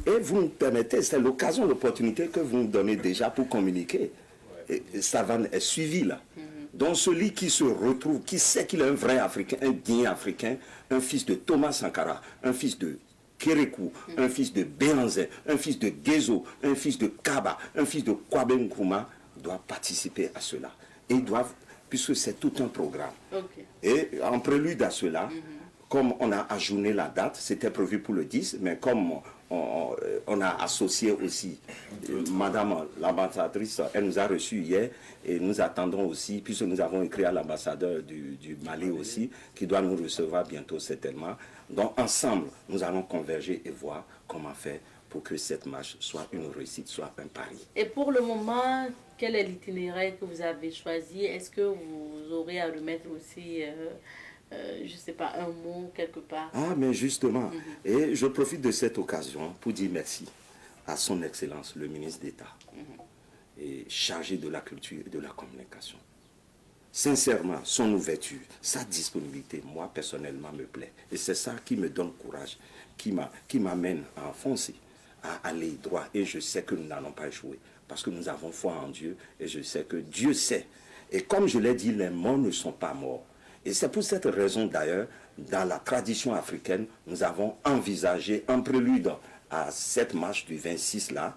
S9: Et vous nous permettez, c'est l'occasion, l'opportunité que vous nous donnez déjà pour communiquer. Et Savane est suivi là. Donc celui qui se retrouve, qui sait qu'il est un vrai Africain, un digne Africain, un fils de Thomas Sankara, un fils de Kérékou, un fils de Béanzin, un fils de Gezo, un fils de Kaba, un fils de Kwabé Nkrumah, doit participer à cela. Et doivent, puisque c'est tout un programme. Okay. Et en prélude à cela, comme on a ajourné la date, c'était prévu pour le 10, mais comme on a associé aussi Madame l'ambassadrice, elle nous a reçus hier, et nous attendons aussi, puisque nous avons écrit à l'ambassadeur du Mali aussi, qui doit nous recevoir bientôt certainement. Donc ensemble, nous allons converger et voir comment faire pour que cette marche soit une réussite, soit un pari.
S1: Et pour le moment, quel est l'itinéraire que vous avez choisi? Est-ce que vous aurez à remettre aussi... je ne sais pas, un mot quelque part?
S9: Ah, mais justement, et je profite de cette occasion pour dire merci à son Excellence, le ministre d'État, et chargé de la culture et de la communication. Sincèrement, son ouverture, sa disponibilité, moi personnellement me plaît. Et c'est ça qui me donne courage, qui m'amène à enfoncer, à aller droit. Et je sais que nous n'allons pas échouer, parce que nous avons foi en Dieu, et je sais que Dieu sait. Et comme je l'ai dit, les morts ne sont pas morts. Et c'est pour cette raison d'ailleurs, dans la tradition africaine, nous avons envisagé, en prélude à cette marche du 26 là,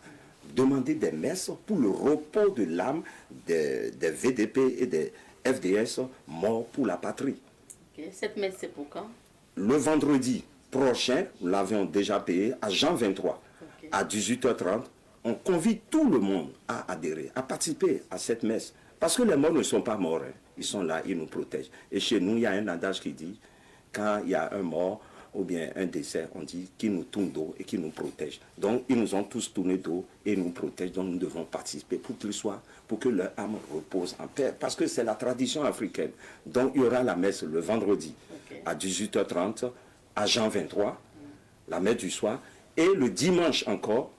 S9: demander des messes pour le repos de l'âme des VDP et des FDS morts pour la patrie.
S1: Okay. Cette messe, c'est pour quand?
S9: Le vendredi prochain, nous l'avions déjà payé, à Jean 23, à 18h30. On convie tout le monde à adhérer, à participer à cette messe. Parce que les morts ne sont pas morts. Hein. Ils sont là, ils nous protègent. Et chez nous, il y a un adage qui dit, quand il y a un mort ou bien un décès, on dit qu'ils nous tournent dos et qu'ils nous protègent. Donc, ils nous ont tous tourné dos et nous protègent. Donc, nous devons participer pour qu'ils soient, pour que leur âme repose en paix. Parce que c'est la tradition africaine. Donc, il y aura la messe le vendredi à 18h30 à Jean 23, la messe du soir. Et le dimanche encore,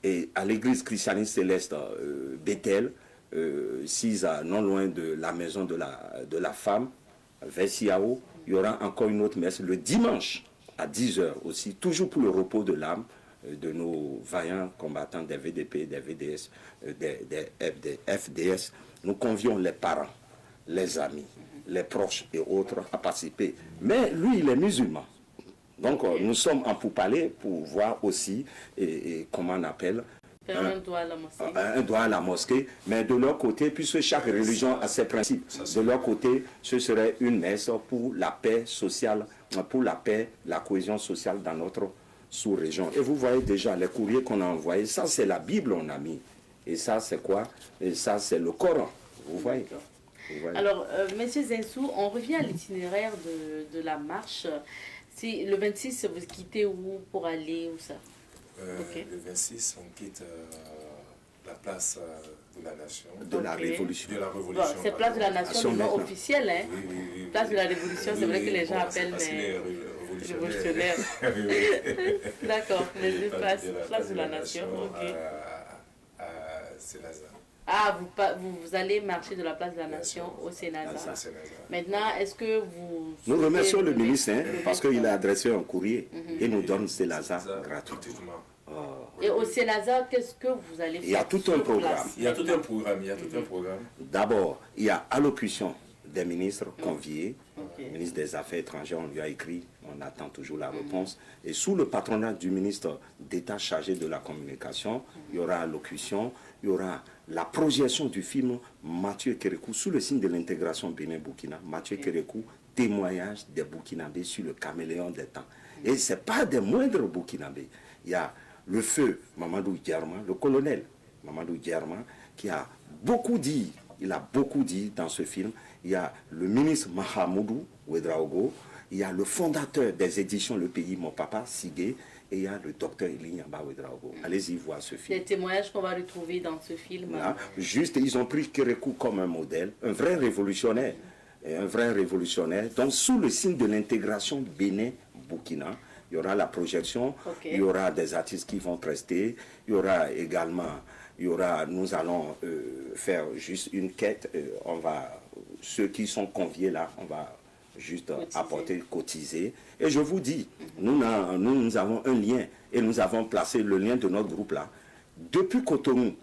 S9: et à l'église christianiste céleste Bethel, 6 non loin de la maison de la femme, vers Siao, il y aura encore une autre messe le dimanche à 10h aussi, toujours pour le repos de l'âme de nos vaillants combattants des VDP, des VDS, des FDS. Nous convions les parents, les amis, les proches et autres à participer. Mais lui, il est musulman. Donc nous sommes en pourparlers pour voir aussi comment on appelle
S1: un doigt à la mosquée.
S9: Un doigt à la mosquée, mais de leur côté, puisque chaque religion a ses principes, de leur côté, ce serait une messe pour la paix sociale, pour la paix, la cohésion sociale dans notre sous-région. Et vous voyez déjà les courriers qu'on a envoyés, ça c'est la Bible on a mis. Et ça c'est quoi? Et ça c'est le Coran. Vous voyez?
S1: Alors, Monsieur Zensou, on revient à l'itinéraire de la marche. Si le 26, vous quittez où pour aller où ça?
S10: Le 26, on quitte la place de la Nation.
S9: De la Révolution.
S10: De la Révolution.
S1: Bon, c'est place de la Nation, le nom officiel. Hein?
S10: Oui.
S1: Place de la Révolution, c'est vrai que les gens appellent
S10: les
S1: révolutionnaires. D'accord, mais place de la Nation.
S10: C'est Saint-Lazare.
S1: Ah, vous allez marcher de la place de la Nation au Saint-Lazare. Maintenant, est-ce que vous...
S9: Nous remercions le ministre parce qu'il a adressé un courrier et nous donne Saint-Lazare gratuitement.
S1: Et au Saint-Lazare, qu'est-ce que vous allez faire?
S9: Il y a tout un programme.
S10: Il y a tout un programme.
S9: D'abord, il y a allocution des ministres conviés. Le ministre des Affaires étrangères, on lui a écrit, on attend toujours la réponse. Et sous le patronat du ministre d'État chargé de la communication, il y aura allocution, il y aura la projection du film Mathieu Kérékou sous le signe de l'intégration Bénin-Burkina. Mathieu Kérékou, témoignage des Burkinabés sur le caméléon des temps. Et ce n'est pas des moindres Burkinabés. Il y a le feu Mamadou Diarma, le colonel Mamadou Diarma, qui a beaucoup dit, il a beaucoup dit dans ce film. Il y a le ministre Mahamoudou Ouedraogo, il y a le fondateur des éditions Le Pays, mon papa, Sigé, et il y a le docteur Elignamba Ouedraogo. Allez-y voir ce film.
S1: Les témoignages qu'on va retrouver dans ce film.
S9: Là, juste, ils ont pris Kérékou comme un modèle, un vrai révolutionnaire. Un vrai révolutionnaire. Donc, sous le signe de l'intégration Bénin-Burkina, il y aura la projection, il y aura des artistes qui vont prester, il y aura également, nous allons faire juste une quête, ceux qui sont conviés là, on va juste cotiser. Et je vous dis, nous avons un lien, et nous avons placé le lien de notre groupe là. Depuis Cotonou,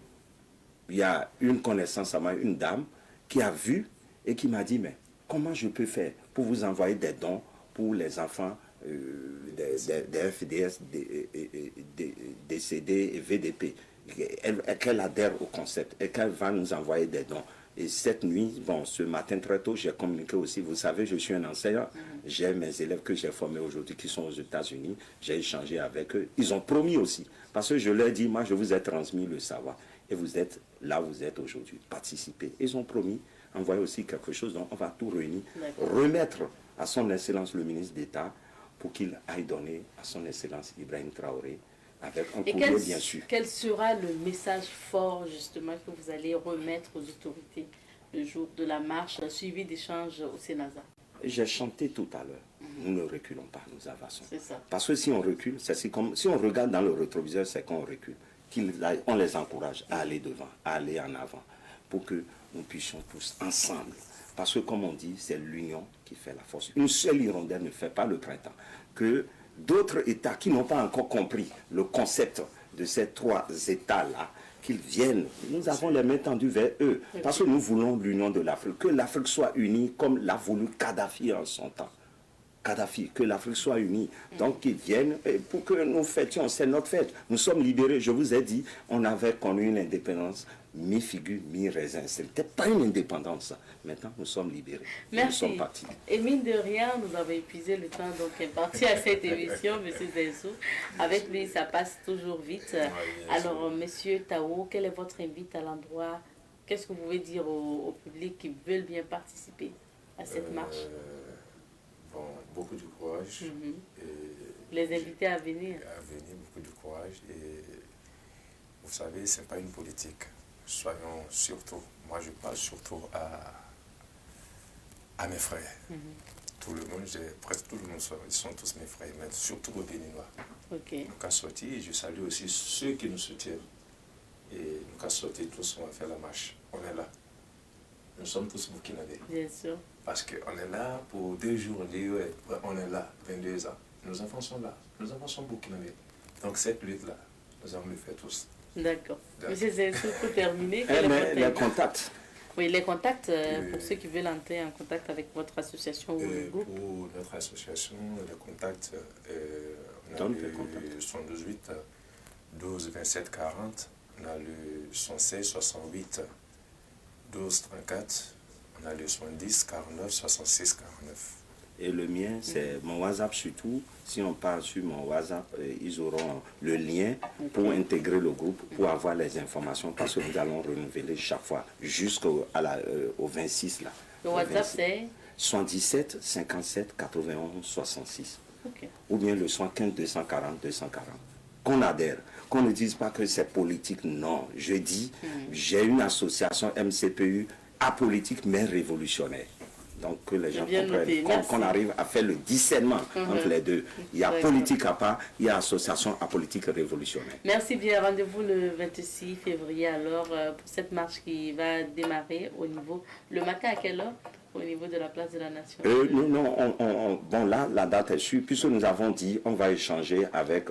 S9: il y a une connaissance à moi, une dame, qui a vu et qui m'a dit, mais comment je peux faire pour vous envoyer des dons pour les enfants des FDS, des décédés et VDP, qu'elle adhère au concept et qu'elle va nous envoyer des dons. Et cette nuit, ce matin très tôt, j'ai communiqué aussi. Vous savez, je suis un enseignant. J'ai mes élèves que j'ai formés aujourd'hui qui sont aux États-Unis. J'ai échangé avec eux. Ils ont promis aussi. Parce que je leur ai dit, moi, je vous ai transmis le savoir. Et vous êtes là où vous êtes aujourd'hui. Participez. Ils ont promis, envoyer aussi quelque chose. Donc, on va tout réunir. Remettre à son Excellence le ministre d'État pour qu'il aille donner à son Excellence Ibrahim Traoré avec un courrier bien sûr.
S1: Quel sera le message fort justement que vous allez remettre aux autorités le jour de la marche suivi d'échanges au Saint-Lazare?
S9: J'ai chanté tout à l'heure. Nous ne reculons pas, nous avançons.
S1: C'est ça.
S9: Parce que si on recule, c'est comme si on regarde dans le rétroviseur, c'est qu'on recule. On les encourage à aller devant, à aller en avant, pour que nous puissions tous ensemble. Parce que comme on dit, c'est l'union qui fait la force. Une seule hirondelle ne fait pas le printemps. Que d'autres États qui n'ont pas encore compris le concept de ces 3 États-là, qu'ils viennent. Nous avons les mains tendues vers eux. Parce que nous voulons l'union de l'Afrique. Que l'Afrique soit unie comme l'a voulu Kadhafi en son temps. Kadhafi, que l'Afrique soit unie. Donc qu'ils viennent pour que nous fêtions. C'est notre fête. Nous sommes libérés. Je vous ai dit, on avait connu une indépendance mi-figu, mi-raisin. Ce n'était pas une indépendance. Maintenant, nous sommes libérés.
S1: Merci.
S9: Nous sommes partis.
S1: Et mine de rien, nous avons épuisé le temps donc imparti à cette émission, M. Zensou. Avec lui, ça passe toujours vite. Alors, M. Tao, quelle est votre invite à l'endroit Qu'est-ce que vous pouvez dire au public qui veulent bien participer à cette marche?
S10: Bon, beaucoup de courage. Et
S1: les inviter à venir.
S10: À venir, beaucoup de courage. Et vous savez, ce n'est pas une politique. Soyons surtout, moi je parle surtout à mes frères. Tout le monde, presque tout le monde, ils sont tous mes frères, mais surtout aux Béninois.
S1: Okay.
S10: Nous qu'à sortir, et je salue aussi ceux qui nous soutiennent. Et nous qu'à sortir tous, on va faire la marche. On est là. Nous sommes tous burkinabés.
S1: Bien sûr.
S10: Parce qu'on est là pour 2 jours, on dit, ouais, on est là, 22 ans. Nos enfants sont là, nos enfants sont burkinabés. Donc cette lutte-là, nous allons le faire tous.
S1: D'accord. Monsieur Zensou, pour terminer,
S9: les contacts.
S1: Oui, les contacts, pour ceux qui veulent entrer en contact avec votre association ou le groupe.
S10: Pour notre association, les contacts, on a le 118 12 27 40, on a le 116 68 12 34, on a le 70 49 66 49.
S9: Et le mien, c'est mon WhatsApp surtout. Si on parle sur mon WhatsApp, ils auront le lien pour intégrer le groupe, pour avoir les informations, parce que nous allons renouveler chaque fois, jusqu'au 26. Là.
S1: Le WhatsApp, c'est
S9: 77 57 91 66.
S1: Okay.
S9: Ou bien le 75 240 240. Qu'on adhère. Qu'on ne dise pas que c'est politique. Non, je dis, j'ai une association MCPU apolitique mais révolutionnaire. Donc que les gens comprennent, qu'on arrive à faire le discernement entre les deux. Il y a politique à part, il y a association apolitique révolutionnaire.
S1: Merci bien. Rendez-vous le 26 février alors pour cette marche qui va démarrer au niveau, le matin à quelle heure? Au niveau de la place de la Nation.
S9: Bon là, la date est sûre, puisque nous avons dit on va échanger avec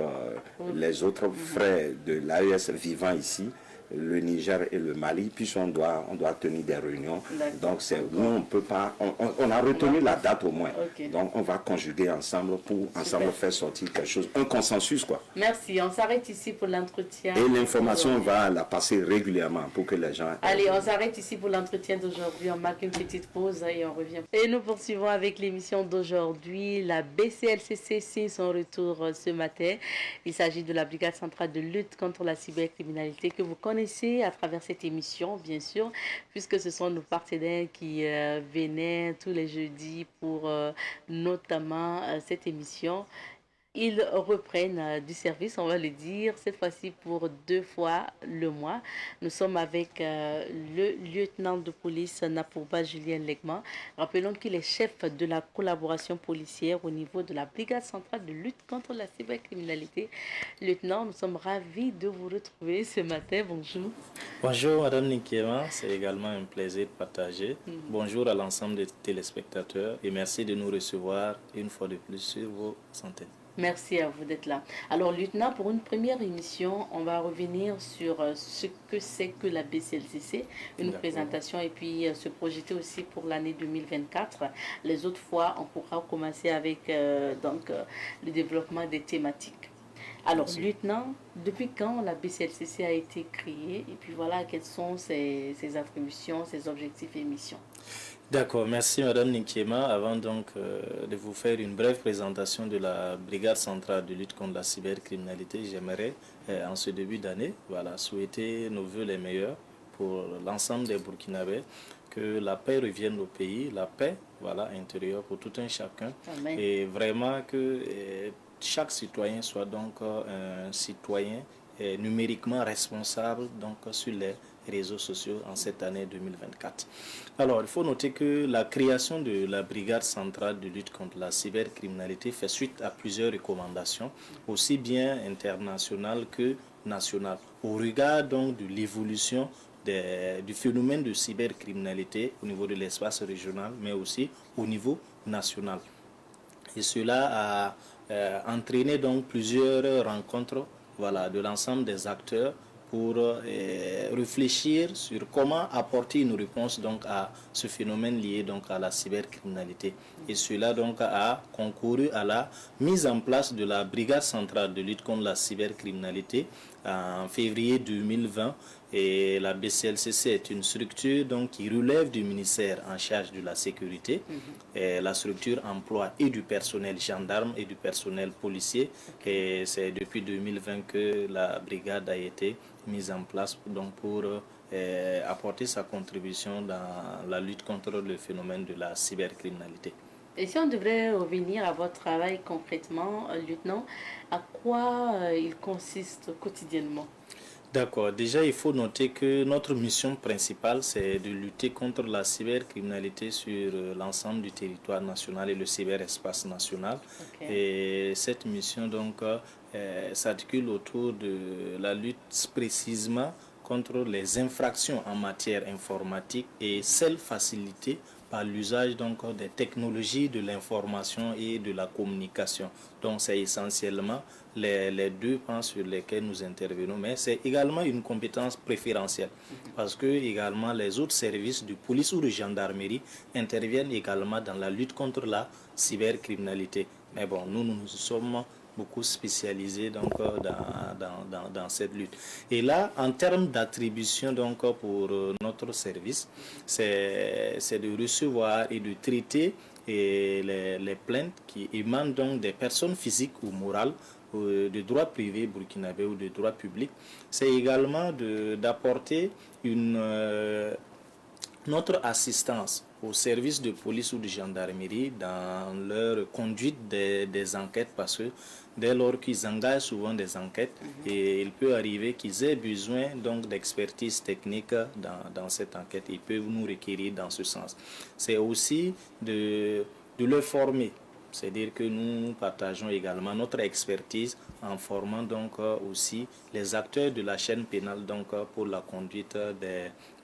S9: les autres frères de l'AES vivant ici, le Niger et le Mali, puis on doit tenir des réunions. Donc nous on peut pas, on a retenu la date au moins. Donc on va conjuguer ensemble pour ensemble faire sortir quelque chose, un consensus quoi.
S1: Merci, on s'arrête ici pour l'entretien.
S9: Et l'information on va la passer régulièrement pour que les gens...
S1: Allez, on s'arrête ici pour l'entretien d'aujourd'hui, on marque une petite pause et on revient. Et nous poursuivons avec l'émission d'aujourd'hui. La BCLCC signe son retour ce matin. Il s'agit de la Brigade centrale de lutte contre la cybercriminalité que vous connaissez à travers cette émission, bien sûr, puisque ce sont nos partenaires qui venaient tous les jeudis pour notamment cette émission. Ils reprennent du service, on va le dire, cette fois-ci pour 2 fois le mois. Nous sommes avec le lieutenant de police Napourba Julien Legman. Rappelons qu'il est chef de la collaboration policière au niveau de la Brigade centrale de lutte contre la cybercriminalité. Lieutenant, nous sommes ravis de vous retrouver ce matin. Bonjour.
S11: Bonjour Madame Nikiema, c'est également un plaisir de partager. Bonjour à l'ensemble des téléspectateurs et merci de nous recevoir une fois de plus sur vos antennes.
S1: Merci à vous d'être là. Alors, lieutenant, pour une première émission, on va revenir sur ce que c'est que la BCLCC, une présentation et puis se projeter aussi pour l'année 2024. Les autres fois, on pourra commencer avec le développement des thématiques. Alors, lieutenant, depuis quand la BCLCC a été créée et puis voilà, quelles sont ses attributions, ses objectifs et missions?
S11: D'accord, merci Madame Nikiema. Avant donc de vous faire une brève présentation de la Brigade centrale de lutte contre la cybercriminalité, j'aimerais en ce début d'année souhaiter nos vœux les meilleurs pour l'ensemble des Burkinabés, que la paix revienne au pays, la paix intérieure pour tout un chacun. Amen. Et vraiment que chaque citoyen soit donc un citoyen numériquement responsable donc sur les réseaux sociaux en cette année 2024. Alors, il faut noter que la création de la Brigade centrale de lutte contre la cybercriminalité fait suite à plusieurs recommandations, aussi bien internationales que nationales, au regard donc de l'évolution du phénomène de cybercriminalité au niveau de l'espace régional, mais aussi au niveau national. Et cela a entraîné donc plusieurs rencontres de l'ensemble des acteurs pour réfléchir sur comment apporter une réponse donc à ce phénomène lié donc à la cybercriminalité. Et cela donc a concouru à la mise en place de la Brigade centrale de lutte contre la cybercriminalité en février 2020. Et la BCLCC est une structure donc qui relève du ministère en charge de la sécurité. Et la structure emploie et du personnel gendarme et du personnel policier. Et c'est depuis 2020 que la brigade a été mise en place donc pour apporter sa contribution dans la lutte contre le phénomène de la cybercriminalité.
S1: Et si on devrait revenir à votre travail concrètement, lieutenant, à quoi il consiste quotidiennement?
S11: D'accord. Déjà, il faut noter que notre mission principale, c'est de lutter contre la cybercriminalité sur l'ensemble du territoire national et le cyberespace national. Et cette mission, donc, s'articule autour de la lutte précisément contre les infractions en matière informatique et celles facilitées par l'usage donc des technologies de l'information et de la communication. Donc c'est essentiellement les deux points sur lesquels nous intervenons, mais c'est également une compétence préférentielle parce que également les autres services de police ou de gendarmerie interviennent également dans la lutte contre la cybercriminalité. Mais bon, nous sommes beaucoup spécialisés donc dans cette lutte. Et là, en termes d'attribution donc pour notre service, c'est de recevoir et de traiter les plaintes qui émanent donc des personnes physiques ou morales de droit privé burkinabé ou de droit public. C'est également d'apporter notre assistance aux services de police ou de gendarmerie dans leur conduite des enquêtes, parce que dès lors qu'ils engagent souvent des enquêtes, et il peut arriver qu'ils aient besoin donc d'expertise technique dans cette enquête. Ils peuvent nous requérir dans ce sens. C'est aussi de le former. C'est-à-dire que nous partageons également notre expertise en formant donc aussi les acteurs de la chaîne pénale donc pour la conduite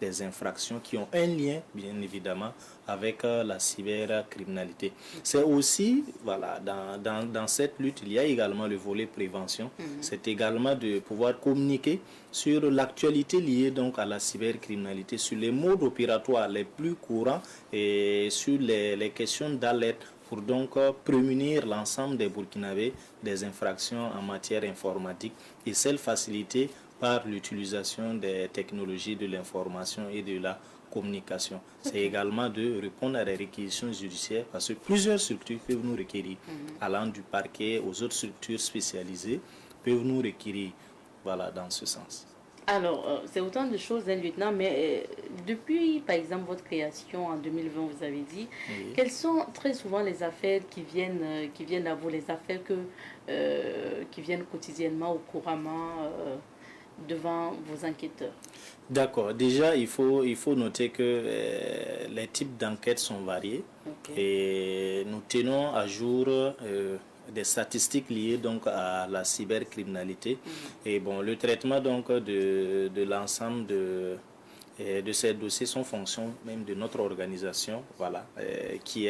S11: des infractions qui ont un lien bien évidemment avec la cybercriminalité. C'est aussi, voilà, dans cette lutte, il y a également le volet prévention. C'est également de pouvoir communiquer sur l'actualité liée donc à la cybercriminalité, sur les modes opératoires les plus courants et sur les questions d'alerte pour donc prémunir l'ensemble des Burkinabés des infractions en matière informatique et celles facilitées par l'utilisation des technologies de l'information et de la communication. C'est également de répondre à des réquisitions judiciaires parce que plusieurs structures peuvent nous requérir, allant du parquet aux autres structures spécialisées, peuvent nous requérir, voilà, dans ce sens.
S1: Alors, c'est autant de choses, hein, lieutenant, mais depuis, par exemple, votre création en 2020, vous avez dit, quelles sont très souvent les affaires qui viennent à vous, les affaires qui viennent quotidiennement ou couramment devant vos enquêteurs?
S11: D'accord. Déjà, il faut noter que les types d'enquêtes sont variés et nous tenons à jour des statistiques liées donc à la cybercriminalité. Et bon, le traitement donc de l'ensemble de ces dossiers sont fonction même de notre organisation, voilà, qui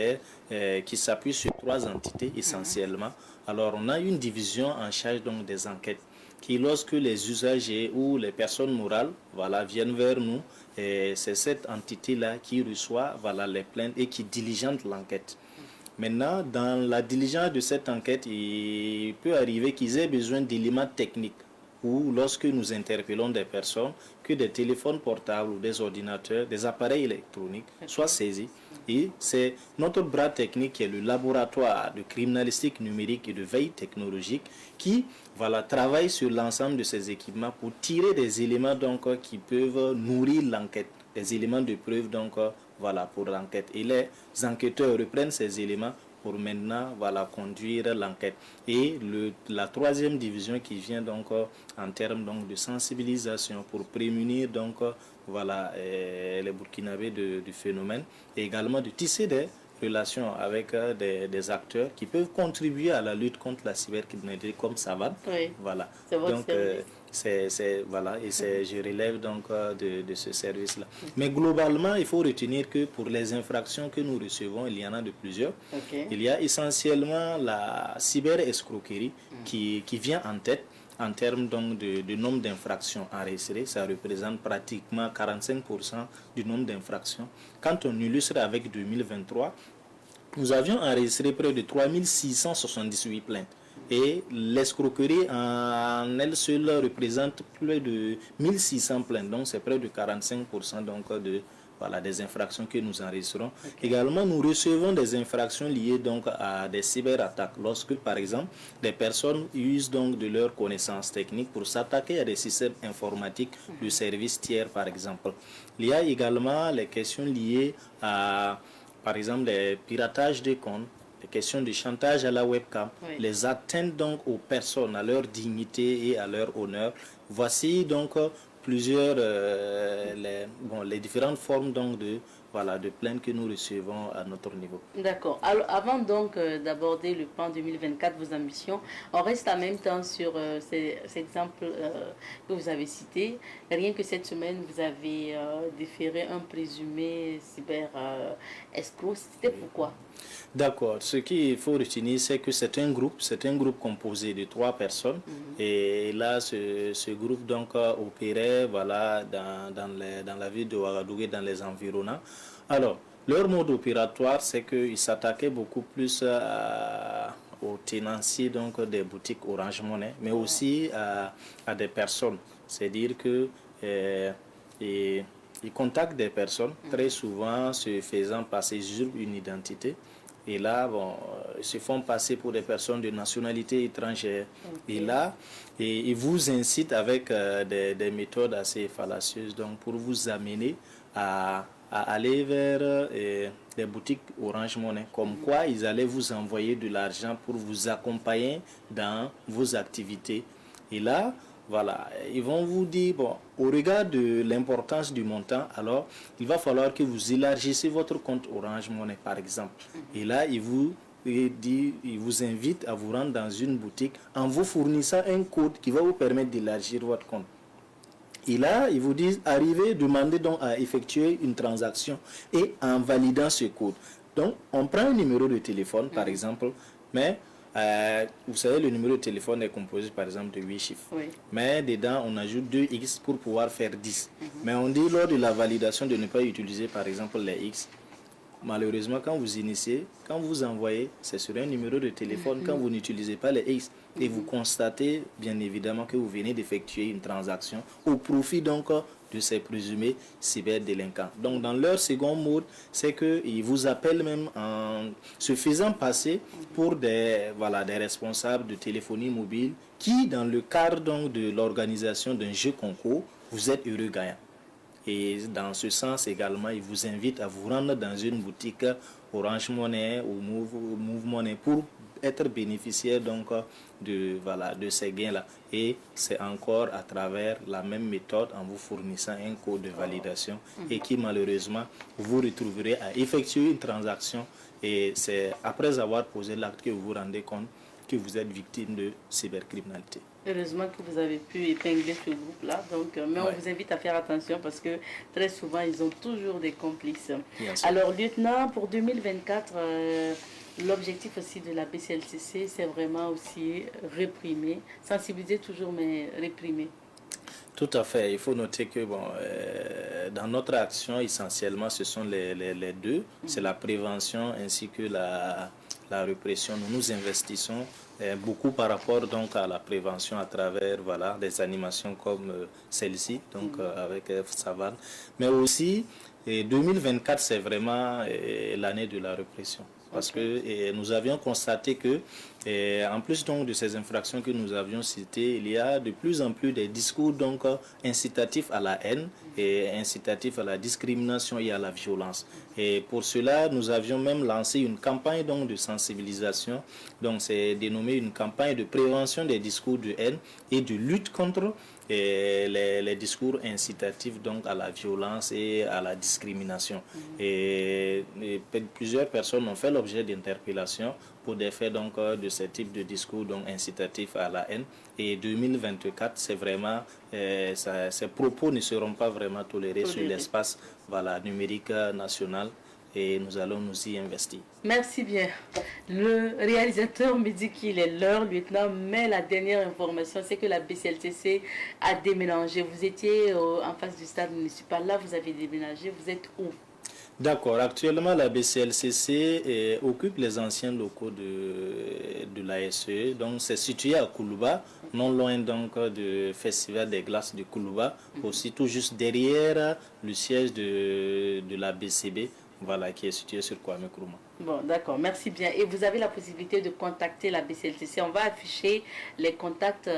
S11: s'appuie sur 3 entités essentiellement. Alors, on a une division en charge donc des enquêtes qui, lorsque les usagers ou les personnes morales, voilà, viennent vers nous, c'est cette entité-là qui reçoit, voilà, les plaintes et qui diligente l'enquête. Maintenant, dans la diligence de cette enquête, il peut arriver qu'ils aient besoin d'éléments techniques ou lorsque nous interpellons des personnes, que des téléphones portables ou des ordinateurs, des appareils électroniques soient saisis. Et c'est notre bras technique qui est le laboratoire de criminalistique numérique et de veille technologique qui, voilà, travaille sur l'ensemble de ces équipements pour tirer des éléments donc, qui peuvent nourrir l'enquête, des éléments de preuve donc, voilà, pour l'enquête. Et les enquêteurs reprennent ces éléments pour maintenant, voilà, conduire l'enquête. Et la 3e division qui vient donc en termes donc de sensibilisation pour prémunir donc voilà les Burkinabés du phénomène et également de tisser des relations avec des acteurs qui peuvent contribuer à la lutte contre la cybercriminalité comme Savane.
S1: Oui.
S11: Voilà.
S1: C'est votre
S11: donc voilà, et je relève donc de ce service-là. Mais globalement, il faut retenir que pour les infractions que nous recevons, il y en a de plusieurs. Il y a essentiellement la cyberescroquerie qui vient en tête en termes donc de nombre d'infractions enregistrées. Ça représente pratiquement 45% du nombre d'infractions. Quand on illustre avec 2023, nous avions enregistré près de 3678 plaintes. Et l'escroquerie en elle seule représente plus de 1600 plaintes, donc c'est près de 45% donc voilà, des infractions que nous enregistrons. Également, nous recevons des infractions liées donc à des cyberattaques. Lorsque, par exemple, des personnes usent donc de leurs connaissances techniques pour s'attaquer à des systèmes informatiques de services tiers, par exemple. Il y a également les questions liées à, par exemple, les piratages de comptes, les questions de chantage à la webcam, les atteintes donc aux personnes, à leur dignité et à leur honneur. Voici donc plusieurs, les différentes formes donc de plaintes que nous recevons à notre niveau.
S1: D'accord. Alors, avant donc d'aborder le plan 2024, vos ambitions, on reste en même temps sur ces exemples que vous avez cités. Rien que cette semaine, vous avez déféré un présumé cyber-escroc. C'était pourquoi?
S11: D'accord. Ce qu'il faut retenir, c'est que c'est un groupe composé de 3 personnes. Et là, ce groupe donc opérait dans la ville de Ouagadougou et dans les environnants. Alors, leur mode opératoire, c'est qu'ils s'attaquaient beaucoup plus aux tenanciers donc, des boutiques Orange Money, mais aussi à des personnes. C'est-à-dire que ils contactent des personnes, très souvent se faisant passer sur une identité. Et là, ils se font passer pour des personnes de nationalité étrangère. Et là, ils vous incitent avec des méthodes assez fallacieuses donc pour vous amener à aller vers des boutiques Orange Money. Comme quoi, ils allaient vous envoyer de l'argent pour vous accompagner dans vos activités. Et là, voilà, ils vont vous dire, au regard de l'importance du montant, alors il va falloir que vous élargissez votre compte Orange Money, par exemple. Et là, ils vous invitent à vous rendre dans une boutique en vous fournissant un code qui va vous permettre d'élargir votre compte. Et là, ils vous disent, demandez donc à effectuer une transaction et en validant ce code. Donc, on prend un numéro de téléphone, par exemple, mais vous savez, le numéro de téléphone est composé par exemple de 8 chiffres. Mais dedans, on ajoute 2X pour pouvoir faire 10. Mais on dit lors de la validation de ne pas utiliser par exemple les X. Malheureusement, quand vous initiez, quand vous envoyez, c'est sur un numéro de téléphone, quand vous n'utilisez pas les X. Et vous constatez bien évidemment que vous venez d'effectuer une transaction au profit donc de ces présumés cyberdélinquants. Donc dans leur second mode, c'est qu'ils vous appellent même en se faisant passer pour des responsables de téléphonie mobile qui, dans le cadre donc de l'organisation d'un jeu concours, vous êtes heureux gagnant. Et dans ce sens également, ils vous invitent à vous rendre dans une boutique Orange Money ou Move Money pour être bénéficiaire donc de ces gains-là. Et c'est encore à travers la même méthode en vous fournissant un code de validation et qui malheureusement vous retrouverez à effectuer une transaction et c'est après avoir posé l'acte que vous vous rendez compte que vous êtes victime de cybercriminalité.
S1: Heureusement que vous avez pu épingler ce groupe-là. Mais on vous invite à faire attention parce que très souvent, ils ont toujours des complices. Alors, lieutenant, pour 2024, l'objectif aussi de la BCLCC, c'est vraiment aussi réprimer, sensibiliser toujours, mais réprimer.
S11: Tout à fait. Il faut noter que dans notre action, essentiellement, ce sont les deux. C'est la prévention ainsi que la répression. Nous investissons beaucoup par rapport donc à la prévention à travers des animations comme celle-ci, donc avec Savane. Mais aussi, 2024, c'est vraiment l'année de la répression. Parce que nous avions constaté que, en plus donc de ces infractions que nous avions citées, il y a de plus en plus des discours donc incitatifs à la haine et incitatifs à la discrimination et à la violence. Et pour cela, nous avions même lancé une campagne donc de sensibilisation. Donc c'est dénommé une campagne de prévention des discours de haine et de lutte contre les discours incitatifs donc à la violence et à la discrimination. Et plusieurs personnes ont fait l'objet d'interpellations pour des faits donc de ce type de discours donc incitatifs à la haine. Et 2024, c'est vraiment ces propos ne seront pas vraiment tolérés sur l'espace numérique national. Et nous allons nous y investir.
S1: Merci bien. Le réalisateur me dit qu'il est l'heure, lieutenant, mais la dernière information, c'est que la BCLCC a déménagé. Vous étiez en face du stade municipal, là vous avez déménagé, vous êtes où?
S11: D'accord. Actuellement, la BCLCC occupe les anciens locaux de l'ASE. Donc, c'est situé à Koulouba, non loin donc du Festival des glaces de Koulouba, aussi tout juste derrière le siège de la BCB, voilà, qui est situé sur Kwame Nkrumah.
S1: Bon, d'accord, merci bien. Et vous avez la possibilité de contacter la BCLTC. On va afficher les contacts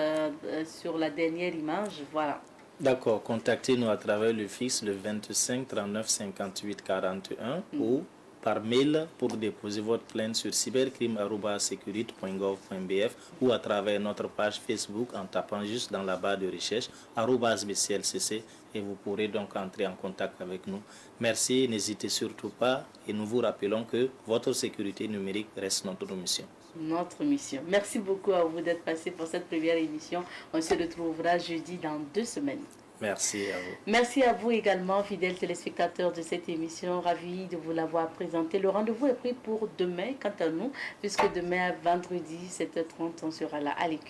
S1: sur la dernière image, voilà.
S11: D'accord, contactez-nous à travers le fixe le 25 39 58 41 ou par mail pour déposer votre plainte sur cybercrime@securite.gov.bf ou à travers notre page Facebook en tapant juste dans la barre de recherche @BCLCC et vous pourrez donc entrer en contact avec nous. Merci, n'hésitez surtout pas et nous vous rappelons que votre sécurité numérique reste notre mission.
S1: Notre mission. Merci beaucoup à vous d'être passé pour cette première émission. On se retrouvera jeudi dans 2 semaines.
S11: Merci à vous.
S1: Merci à vous également, fidèles téléspectateurs de cette émission. Ravi de vous l'avoir présenté. Le rendez-vous est pris pour demain, quant à nous, puisque demain, vendredi, 7h30, on sera là à l'écoute.